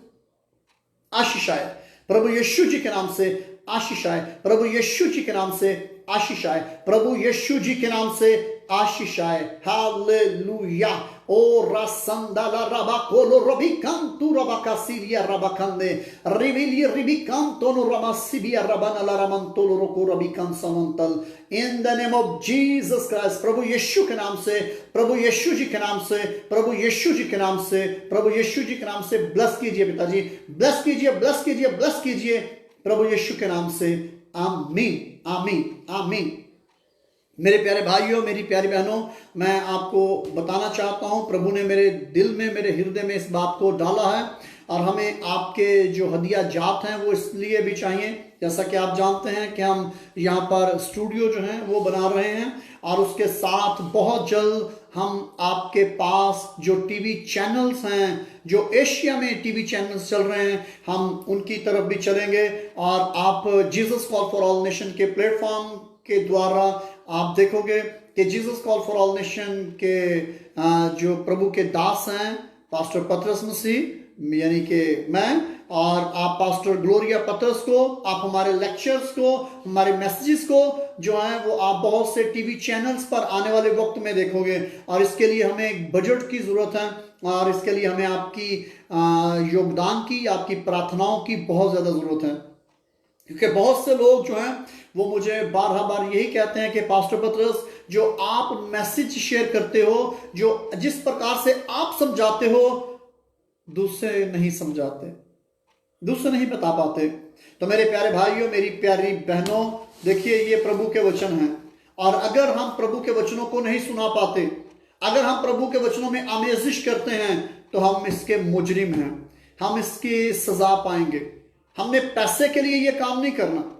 आशीष आए प्रभु यीशु जी के नाम से, आशीष आए प्रभु यीशु जी के नाम से, आशीष आए प्रभु यीशु जी के नाम से, आशीष आए। हालेलुया। ओ रसंदाला रबाकोलो रबिकांतु रबाकासिरिया रबाकंदे रिविली रिबिकांतोनो रमासिबिया रबानाला रमंतोलो रोको रबिकांसमंतल। In the name of Jesus Christ, प्रभु यीशु के नाम से, प्रभु यीशु जी के नाम से, प्रभु यीशु जी के नाम से, प्रभु यीशु जी के नाम से ब्लेस कीजिए पिताजी, ब्लेस कीजिए, ब्लेस कीजिए, ब्लेस कीजिए प्रभु यीशु के नाम से। आमीन, आमीन, आमीन। मेरे प्यारे भाइयों, मेरी प्यारी बहनों, मैं आपको बताना चाहता हूं, प्रभु ने मेरे दिल में, मेरे हृदय में इस बात को डाला है। और हमें आपके जो हदिया जात हैं वो इसलिए भी चाहिए, जैसा कि आप जानते हैं कि हम यहाँ पर स्टूडियो जो है वो बना रहे हैं, और उसके साथ बहुत जल्द हम आपके पास जो टीवी चैनल्स हैं, जो एशिया में टीवी चैनल्स चल रहे हैं, हम उनकी तरफ भी चलेंगे। और आप Jesus call for all nation के प्लेटफॉर्म के द्वारा आप देखोगे कि Jesus call for all nation के जो प्रभु के दास हैं, पास्टर पतरस मसीह यानी कि मैं, और आप पास्टर ग्लोरिया पतरस को, आप हमारे लेक्चर्स को, हमारे मैसेजेस को जो है वो आप बहुत से टीवी चैनल्स पर आने वाले वक्त में देखोगे। और इसके लिए हमें एक बजट की ज़रूरत है, और इसके लिए हमें आपकी योगदान की, आपकी प्रार्थनाओं की बहुत ज़्यादा ज़रूरत है। क्योंकि बहुत से लोग जो हैं वो मुझे बार यही कहते हैं कि पास्टर पतरस, जो आप मैसेज शेयर करते हो, जो जिस प्रकार से आप समझाते हो, दूसरे नहीं समझाते, दूसरे नहीं बता पाते। तो मेरे प्यारे भाइयों, मेरी प्यारी बहनों, देखिए ये प्रभु के वचन हैं, और अगर हम प्रभु के वचनों को नहीं सुना पाते, अगर हम प्रभु के वचनों में आमेजिश करते हैं, तो हम इसके मुजरिम हैं, हम इसकी सजा पाएंगे। हमने पैसे के लिए ये काम नहीं करना।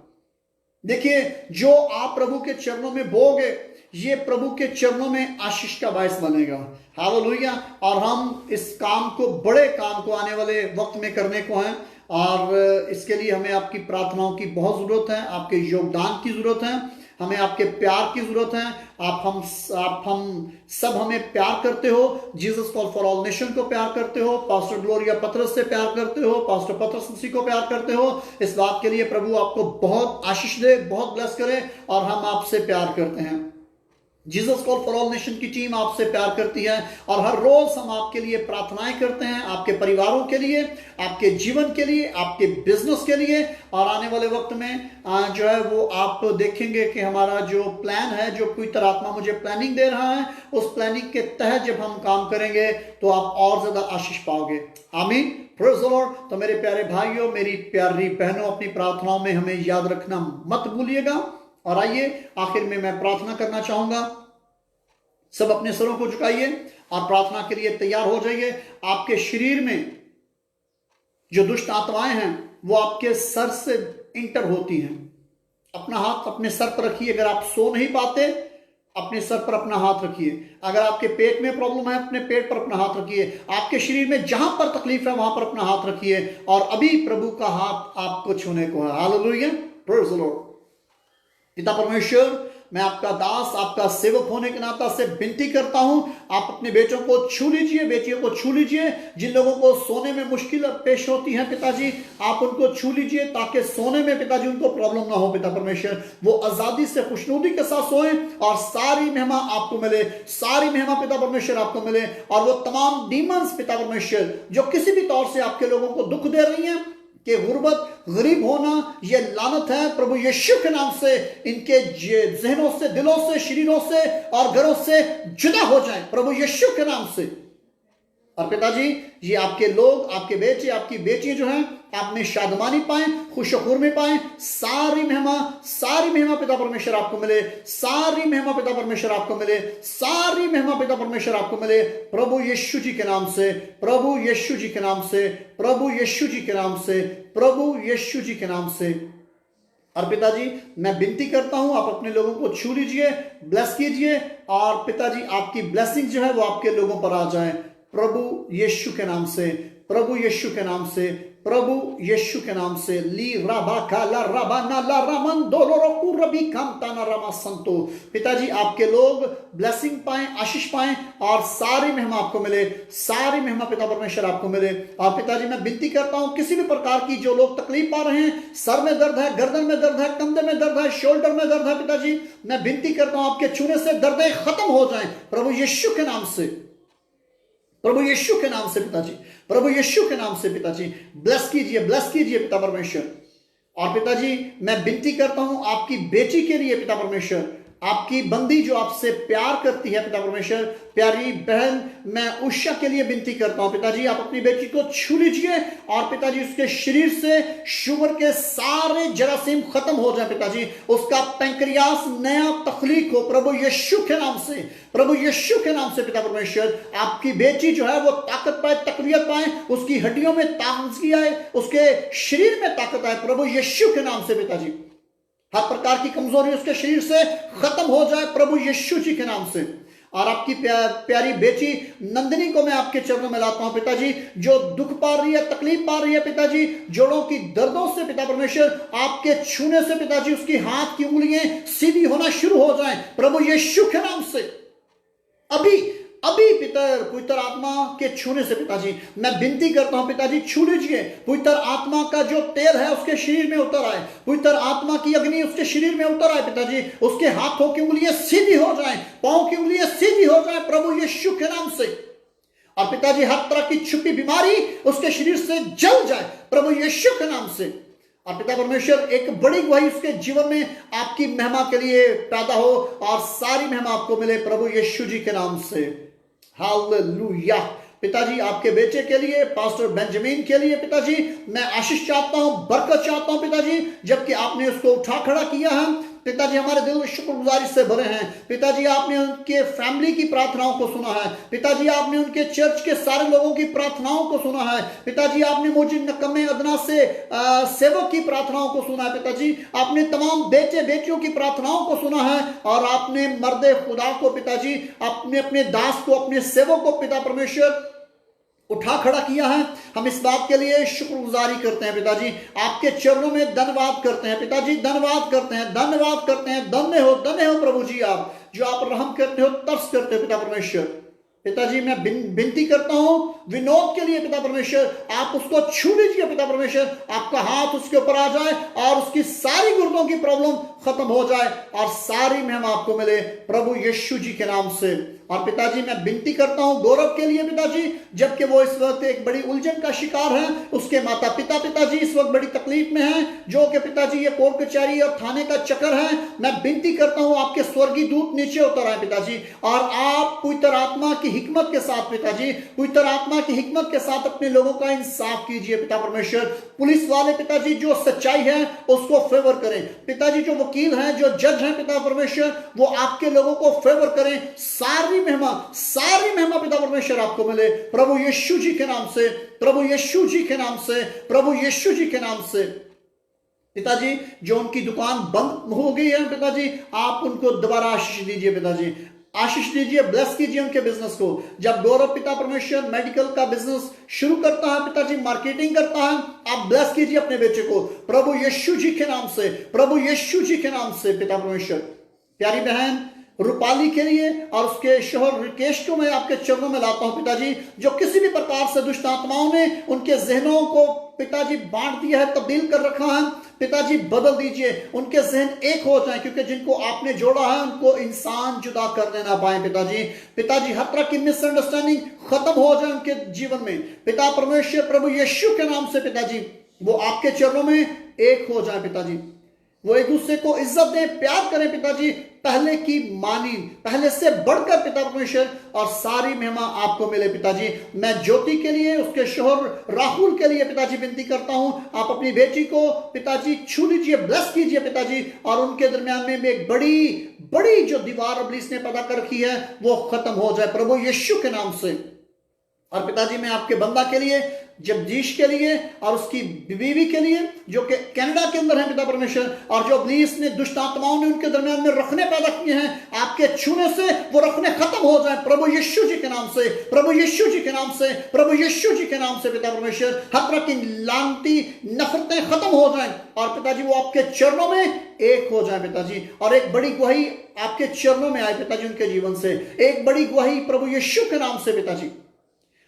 देखिए, जो आप प्रभु के चरणों में बोगे, ये प्रभु के चरणों में आशीष का बायस बनेगा। हालेलुया। और हम इस काम को, बड़े काम को आने वाले वक्त में करने को हैं, और इसके लिए हमें आपकी प्रार्थनाओं की बहुत ज़रूरत है, आपके योगदान की ज़रूरत है। हमें आपके प्यार की जरूरत है। आप हम सब हमें प्यार करते हो। Jesus call for all nation को प्यार करते हो, पास्टर ग्लोरिया पतरस से प्यार करते हो, पास्टर पतरस मसीह को प्यार करते हो। इस बात के लिए प्रभु आपको बहुत आशीष दे, बहुत ब्लेस करे, और हम आपसे प्यार करते हैं। Jesus call for all nation की टीम आपसे प्यार करती है, और हर रोज हम आपके लिए प्रार्थनाएं करते हैं, आपके परिवारों के लिए, आपके जीवन के लिए, आपके बिजनेस के लिए। और आने वाले वक्त में जो है वो आप देखेंगे कि हमारा जो प्लान है, जो पवित्र आत्मा मुझे प्लानिंग दे रहा है, उस प्लानिंग के तहत जब हम काम करेंगे तो आप और ज्यादा आशीष पाओगे। आमीन, प्रेज़ द लॉर्ड। तो मेरे प्यारे भाइयों, मेरी प्यारी बहनों, अपनी प्रार्थनाओं में हमें याद रखना मत भूलिएगा। और आइए आखिर में मैं प्रार्थना करना चाहूंगा। सब अपने सरों को झुकाइए और प्रार्थना के लिए तैयार हो जाइए। आपके शरीर में जो दुष्ट आत्माएं हैं वो आपके सर से इंटर होती हैं। अपना हाथ अपने सर पर रखिए। अगर आप सो नहीं पाते, अपने सर पर अपना हाथ रखिए। अगर आपके पेट में प्रॉब्लम है, अपने पेट पर अपना हाथ रखिए। आपके शरीर में जहां पर तकलीफ है वहां पर अपना हाथ रखिए, और अभी प्रभु का हाथ आपको छूने को है। Hallelujah, praise the Lord. पिता परमेश्वर, मैं आपका दास, आपका सेवक होने के नाते से विनती करता हूं, आप अपने बेटों को छू लीजिए, बेटियों को छू लीजिए। जिन लोगों को सोने में मुश्किल पेश होती है पिताजी, आप उनको छू लीजिए, ताकि सोने में पिताजी उनको प्रॉब्लम ना हो। पिता परमेश्वर, वो आजादी से खुशनुदी के साथ सोए, और सारी महिमा आपको मिले, सारी महिमा पिता परमेश्वर आपको मिले। और वो तमाम डीमंस पिता परमेश्वर जो किसी भी तौर से आपके लोगों को दुख दे रही हैं, कि गुर्बत, गरीब होना, ये लानत है, प्रभु यीशु के नाम से इनके जहनों से, दिलों से, शरीरों से और घरों से जुदा हो जाए, प्रभु यीशु के नाम से। और पिताजी, ये आपके लोग, आपके बेटे, आपकी बेटियां जो हैं, आप में शादमानी पाए, खुशखुर में पाए। सारी महिमा पिता परमेश्वर आपको मिले, सारी महिमा पिता परमेश्वर आपको मिले, सारी महिमा पिता परमेश्वर आपको मिले, प्रभु यीशु जी के नाम से, प्रभु यीशु जी के नाम से, प्रभु यीशु जी के नाम से, प्रभु यीशु जी के नाम से। और पिताजी, मैं विनती करता हूं, आप अपने लोगों को छू लीजिए, ब्लेस कीजिए, और पिताजी आपकी ब्लेसिंग जो है वो आपके लोगों पर आ जाए, प्रभु यीशु के नाम से, प्रभु यीशु के नाम से, प्रभु यीशु के नाम से। ली राबा काला राबा नाला रामन दोलोरकु रबी कामताना रामा संतो। पिताजी, आपके लोग ब्लेसिंग पाएं, आशीष पाएं, और सारी महिमा आपको मिले, सारी महिमा पिता परमेश्वर आपको मिले। और पिताजी, मैं विनती करता हूं, किसी भी प्रकार की जो लोग तकलीफ पा रहे हैं, सर में दर्द है, गर्दन में दर्द है, कंधे में दर्द है, शोल्डर में दर्द है, पिताजी मैं विनती करता हूं, आपके छूने से दर्दें खत्म हो जाएं, प्रभु यीशु के नाम से, प्रभु यीशु के नाम से पिताजी, प्रभु यीशु के नाम से पिताजी ब्लेस कीजिए पिता परमेश्वर। और पिताजी, मैं विनती करता हूं आपकी बेटी के लिए पिता परमेश्वर, आपकी बंदी जो आपसे प्यार करती है पिता परमेश्वर, प्यारी बहन, मैं उषा के लिए विनती करता हूं पिताजी, आप अपनी बेटी को छू लीजिए, और पिताजी उसके शरीर से शुगर के सारे जरासीम खत्म हो जाए पिताजी, उसका पैंक्रियास नया तख्लीक हो, प्रभु यीशु के नाम से, प्रभु यीशु के नाम से पिता परमेश्वर। आपकी बेटी जो है वो ताकत पाए, तकवीत पाए, उसकी हड्डियों में ताकत आए, उसके शरीर में ताकत आए, प्रभु यीशु के नाम से पिताजी। हर प्रकार की कमजोरी उसके शरीर से खत्म हो जाए, प्रभु यीशु जी के नाम से। और आपकी प्यारी बेटी नंदिनी को मैं आपके चरणों में लाता हूं पिताजी, जो दुख पा रही है, तकलीफ पा रही है पिताजी, जोड़ों की दर्दों से पिता परमेश्वर, आपके छूने से पिताजी उसकी हाथ की उंगलियां सीधी होना शुरू हो जाएं, प्रभु यीशु के नाम से। अभी पवित्र आत्मा के छूने से पिताजी मैं विनती करता हूं पिताजी, छू लीजिए, पवित्र आत्मा का जो तेल है उसके शरीर में उतर आए, पवित्र आत्मा की अग्नि उसके शरीर में उतर आए पिताजी, उसके हाथों की उंगलियां सीधी हो जाएं, पांव की उंगलियां सीधी हो जाएं, प्रभु यीशु के नाम से। और पिताजी, हर तरह की छुपी बीमारी उसके शरीर से जल जाए, प्रभु यीशु के नाम से। और पिता परमेश्वर, एक बड़ी गवाही उसके जीवन में आपकी महिमा के लिए पैदा हो, और सारी महिमा आपको मिले, प्रभु यीशु जी के नाम से। हालेलुया। पिताजी, आपके बेटे के लिए, पास्टर बेंजामिन के लिए पिताजी मैं आशीष चाहता हूं, बरकत चाहता हूं पिताजी, जबकि आपने उसको उठा खड़ा किया है पिताजी, हमारे दिल शुक्रगुजारी से भरे हैं पिताजी। आपने उनके फैमिली की प्रार्थनाओं को सुना है पिताजी, आपने उनके चर्च के सारे लोगों की प्रार्थनाओं को सुना है पिताजी, आपने मोजिद नकम्मे अदना से सेवक की प्रार्थनाओं को सुना है पिताजी, आपने तमाम बेटे बेटियों की प्रार्थनाओं को सुना है, और आपने मर्दे खुदा को पिताजी, अपने दास को, अपने सेवक को पिता परमेश्वर उठा खड़ा किया है। हम इस बात के लिए शुक्रगुजारी करते हैं पिताजी, आपके चरणों में धन्यवाद करते हैं पिताजी, धन्यवाद करते हैं, धन्यवाद करते हैं। धन्य हो प्रभु जी, आप जो आप रहम करते हो, तरस करते हो पिता परमेश्वर। पिताजी मैं विनती करता हूं विनोद के लिए पिता परमेश्वर, आप उसको छू लीजिए पिता परमेश्वर, आपका हाथ उसके ऊपर आ जाए और उसकी सारी गुर्दों की प्रॉब्लम खत्म हो जाए और सारी महिमा आपको मिले प्रभु यीशु जी के नाम से। और पिताजी मैं विनती करता हूं गौरव के लिए पिताजी, जबकि वो इस वक्त एक बड़ी उलझन का शिकार है, उसके माता पिता पिताजी इस वक्त बड़ी तकलीफ में हैं, जो कि पिताजी ये कोर्ट कचहरी और थाने का चक्कर है। मैं विनती करता हूं आपके स्वर्गीय दूत नीचे उतर आए पिताजी, और आप पवित्र आत्मा की हिकमत के साथ पिताजी, पवित्र आत्मा की हिकमत के साथ अपने लोगों का इंसाफ कीजिए पिता परमेश्वर। पुलिस वाले पिताजी जो सच्चाई है उसको फेवर करें पिताजी, जो वकील हैं, जो जज हैं पिता परमेश्वर, वो आपके लोगों को फेवर करें। सारी महिमा पिता परमेश्वर आपको मिले प्रभु यीशु जी के नाम से, प्रभु यीशु जी के नाम से, प्रभु यीशु जी के नाम से। पिताजी जो उनकी दुकान बंद हो गई है पिताजी, आप उनको दोबारा आशीष दीजिए पिताजी, आशीष दीजिए, ब्लेस कीजिए उनके बिजनेस को। जब गौरव पिता परमेश्वर मेडिकल का बिजनेस शुरू करता है पिताजी, मार्केटिंग करता है, आप ब्लेस कीजिए अपने बेटे को प्रभु यीशु जी के नाम से, प्रभु यीशु जी के नाम से पिता परमेश्वर। प्यारी बहन रूपाली के लिए और उसके शोहर रिकेश को मैं आपके चरणों में लाता हूं पिताजी, जो किसी भी प्रकार से दुष्ट आत्माओं ने उनके जहनों को पिताजी बांट दिया है, तब्दील कर रखा है पिताजी, बदल दीजिए, उनके जहन एक हो जाए, क्योंकि जिनको आपने जोड़ा है उनको इंसान जुदा करने ना पाए पिताजी। पिताजी हर तरह की मिसअंडरस्टैंडिंग खत्म हो जाए उनके जीवन में पिता परमेश्वर, प्रभु यीशु के नाम से पिताजी, वो आपके चरणों में एक हो जाए पिताजी, वो एक दूसरे को इज्जत दें, प्यार करें पिताजी, पहले की मानी, पहले से बढ़कर पिता परमेश्वर, और सारी महिमा आपको मिले पिताजी। मैं ज्योति के लिए, उसके शोहर राहुल के लिए पिताजी विनती करता हूं, आप अपनी बेटी को पिताजी छू लीजिए, ब्लेस कीजिए पिताजी, और उनके दरमियान में एक बड़ी जो दीवार इब्लीस ने पैदा कर रखी है वो खत्म हो जाए प्रभु यीशु के नाम से। और पिताजी मैं आपके बंदा के लिए, जगदीश के लिए और उसकी बीवी के लिए जो कि कनाडा के अंदर है पिता परमेश्वर, और जो इब्लीस ने, दुष्ट आत्माओं ने उनके दरमियान में रखने पैदा किए हैं, आपके छूने से वो रखने खत्म हो जाए प्रभु यीशु जी के नाम से, प्रभु यीशु जी के नाम से, प्रभु यीशु जी के नाम से पिता परमेश्वर। हर तरह की लानती नफरतें खत्म हो जाएं और पिताजी वो आपके चरणों में एक हो जाए पिताजी, और एक बड़ी गवाही आपके चरणों में आए पिताजी उनके जीवन से, एक बड़ी गवाही प्रभु यीशु के नाम से पिताजी।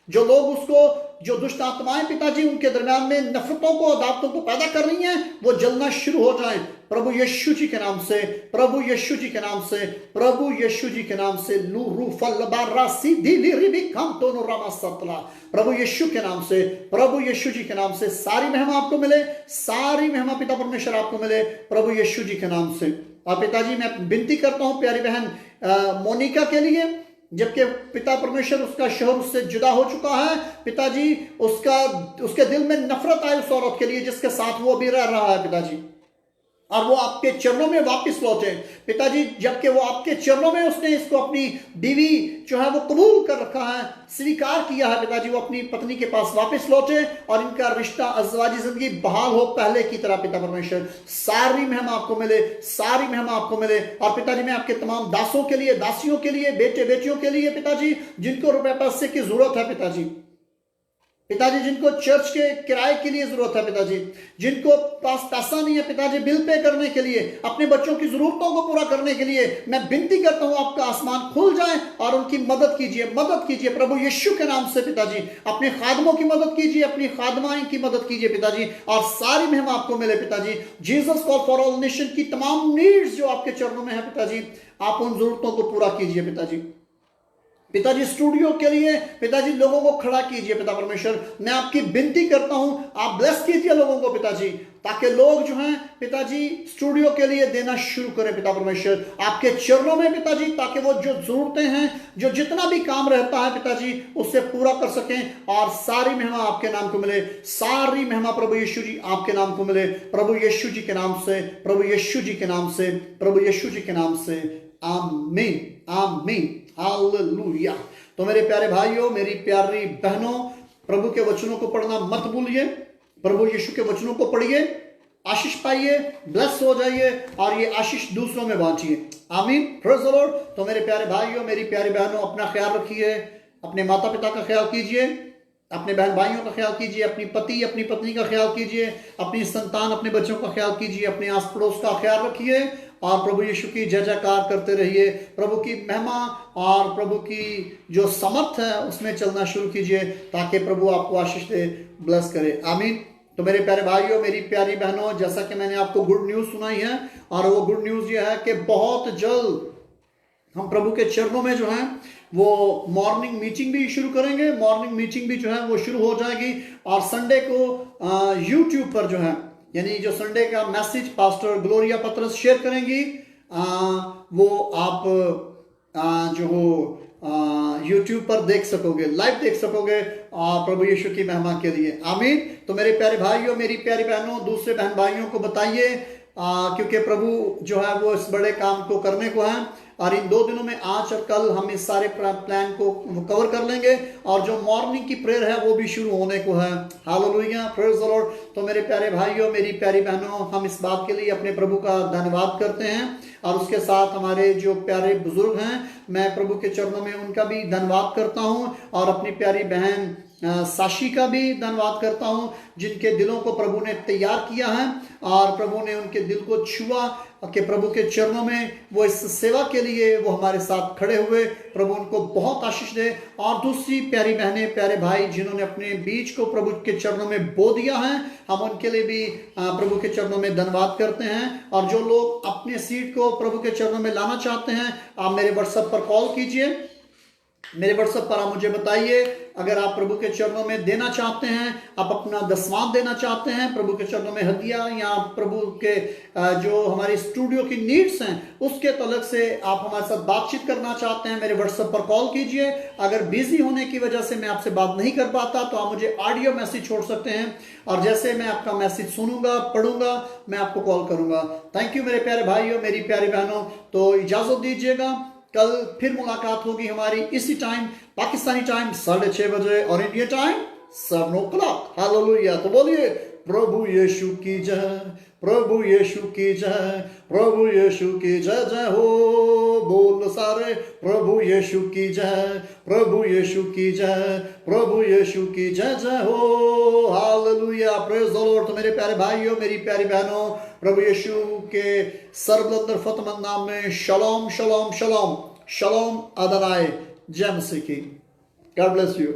जो लोग उसको, जो दुष्ट आत्माएं पिताजी उनके दरमियान में नफरतों को, अदावतों को पैदा कर रही हैं, वो जलना शुरू हो जाएं प्रभु यीशु जी के नाम से, प्रभु यीशु जी के नाम से, प्रभु यीशु जी के नाम से। लू रू फल बारा सीधी ली भी कम दोनों रामा सतला, प्रभु यीशु के नाम से, प्रभु यीशु जी के नाम से। सारी महिमा आपको मिले, सारी महिमा पिता परमेश्वर आपको मिले प्रभु यीशु जी के नाम से। और पिताजी मैं विनती करता हूं प्यारी बहन मोनिका के लिए, जबकि पिता परमेश्वर उसका शोहर उससे जुदा हो चुका है पिताजी, उसके दिल में नफरत आई उस औरत के लिए जिसके साथ वो अभी रह रहा है पिताजी, और वो आपके चरणों में वापस लौटे पिताजी, जबकि वो आपके चरणों में, उसने इसको अपनी बीवी जो है वो कबूल कर रखा है, स्वीकार किया है पिताजी, वो अपनी पत्नी के पास वापस लौटे और इनका रिश्ता, अज़वाजी जिंदगी बहाल हो पहले की तरह पिता परमेश्वर। सारी महिमा आपको मिले, सारी महिमा आपको मिले। और पिताजी मैं आपके तमाम दासों के लिए, दासियों के लिए, बेटे बेटियों के लिए पिताजी, जिनको रुपए पैसे की जरूरत है पिताजी, जिनको चर्च के किराए के लिए जरूरत है पिताजी, जिनको पास पैसा नहीं है पिताजी बिल पे करने के लिए, अपने बच्चों की जरूरतों को पूरा करने के लिए, मैं विनती करता हूं आपका आसमान खुल जाए और उनकी मदद कीजिए प्रभु यीशु के नाम से पिताजी। अपने खादमों की मदद कीजिए, अपनी खादमाएं की मदद कीजिए पिताजी, और सारी महिमा आपको मिले पिताजी। Jesus call for all nation की तमाम नीड्स जो आपके चरणों में है पिताजी, आप उन जरूरतों को पूरा कीजिए पिताजी। स्टूडियो के लिए पिताजी लोगों को खड़ा कीजिए पिता परमेश्वर, मैं आपकी विनती करता हूं, आप ब्लेस कीजिए लोगों को पिताजी, ताकि लोग जो हैं पिताजी स्टूडियो के लिए देना शुरू करें पिता परमेश्वर आपके चरणों में पिताजी, ताकि वो जो जरूरतें हैं, जो जितना भी काम रहता है पिताजी उससे पूरा कर सकें, और सारी महिमा आपके नाम को मिले, सारी महिमा प्रभु यीशु जी आपके नाम को मिले, प्रभु यीशु जी के नाम से, प्रभु यीशु जी के नाम से, प्रभु यीशु जी के नाम से। आमीन आमीन हालेलुया। तो मेरे प्यारे भाइयों, मेरी प्यारी बहनों, प्रभु के वचनों को पढ़ना मत भूलिए, प्रभु यीशु के वचनों को पढ़िए, आशीष पाइए, ब्लेस हो जाइए और ये आशीष दूसरों में बांटिए। आमीन, प्रेज़ द लॉर्ड। तो मेरे प्यारे भाइयों, मेरी प्यारी बहनों, अपना ख्याल रखिए, अपने माता पिता का ख्याल कीजिए, अपने बहन भाइयों का ख्याल कीजिए, अपनी पति अपनी पत्नी का ख्याल कीजिए, अपनी संतान अपने बच्चों का ख्याल कीजिए, अपने आस पड़ोस का ख्याल रखिए और प्रभु यीशु की जय जयकार करते रहिए। प्रभु की महिमा और प्रभु की जो समर्थ है उसमें चलना शुरू कीजिए ताकि प्रभु आपको आशीष दे, ब्लेस करे। आमीन। तो मेरे प्यारे भाइयों, मेरी प्यारी बहनों, जैसा कि मैंने आपको गुड न्यूज़ सुनाई है, और वो गुड न्यूज़ ये है कि बहुत जल्द हम प्रभु के चरणों में जो है वो मॉर्निंग मीटिंग भी शुरू करेंगे। मॉर्निंग मीटिंग भी जो है वो शुरू हो जाएगी और संडे को यूट्यूब पर जो है, यानी जो संडे का मैसेज पास्टर ग्लोरिया पतरस शेयर करेंगी, वो आप जो हो यूट्यूब पर देख सकोगे, लाइव देख सकोगे प्रभु यीशु की महिमा के लिए। आमीन। तो मेरे प्यारे भाइयों, मेरी प्यारी बहनों, दूसरे बहन भाइयों को बताइए, क्योंकि प्रभु जो है वो इस बड़े काम को करने को है और इन 2 दिनों में, आज और कल, हम इस सारे प्लान को कवर कर लेंगे और जो मॉर्निंग की प्रेयर है वो भी शुरू होने को है। Hallelujah, praise the Lord. तो मेरे प्यारे भाइयों, मेरी प्यारी बहनों, हम इस बात के लिए अपने प्रभु का धन्यवाद करते हैं और उसके साथ हमारे जो प्यारे बुजुर्ग हैं, मैं प्रभु के चरणों में उनका भी धन्यवाद करता हूं और अपनी प्यारी बहन साशी का भी धन्यवाद करता हूं, जिनके दिलों को प्रभु ने तैयार किया है और प्रभु ने उनके दिल को छुआ कि प्रभु के चरणों में वो इस सेवा के लिए वो हमारे साथ खड़े हुए। प्रभु उनको बहुत आशीष दे। और दूसरी प्यारी बहनें, प्यारे भाई, जिन्होंने अपने बीच को प्रभु के चरणों में बो दिया है, हम उनके लिए भी प्रभु के चरणों में धन्यवाद करते हैं। और जो लोग अपने सीड को प्रभु के चरणों में लाना चाहते हैं, आप मेरे व्हाट्सएप पर कॉल कीजिए। मेरे व्हाट्सएप पर आप मुझे बताइए, अगर आप प्रभु के चरणों में देना चाहते हैं, आप अपना दसवां देना चाहते हैं प्रभु के चरणों में हदिया, या प्रभु के जो हमारी स्टूडियो की नीड्स हैं उसके तलक से आप हमारे साथ बातचीत करना चाहते हैं, मेरे व्हाट्सएप पर कॉल कीजिए। अगर बिजी होने की वजह से मैं आपसे बात नहीं कर पाता तो आप मुझे ऑडियो मैसेज छोड़ सकते हैं और जैसे मैं आपका मैसेज सुनूंगा, पढ़ूंगा, मैं आपको कॉल करूंगा। थैंक यू मेरे प्यारे भाइयों, मेरी प्यारी बहनों। तो इजाजत दीजिएगा, कल फिर मुलाकात होगी हमारी इसी टाइम, पाकिस्तानी टाइम 6:30 बजे और इंडिया टाइम 7 o'clock। हालेलुया। तो बोलिए, प्रभु यीशु की जय, प्रभु यीशु की जय, प्रभु यीशु की जय जय हो। बोल सारे, प्रभु यीशु की जय, प्रभु यीशु की जय, प्रभु यीशु की जय जय हो। Hallelujah, praise the Lord. तो मेरे प्यारे भाइयों, मेरी प्यारी बहनों, प्रभु यीशु के सर्वबलंद फतमंद नाम में शलोम शलोम शलोम शलोम अदनाए। जय मसीह की। God bless you.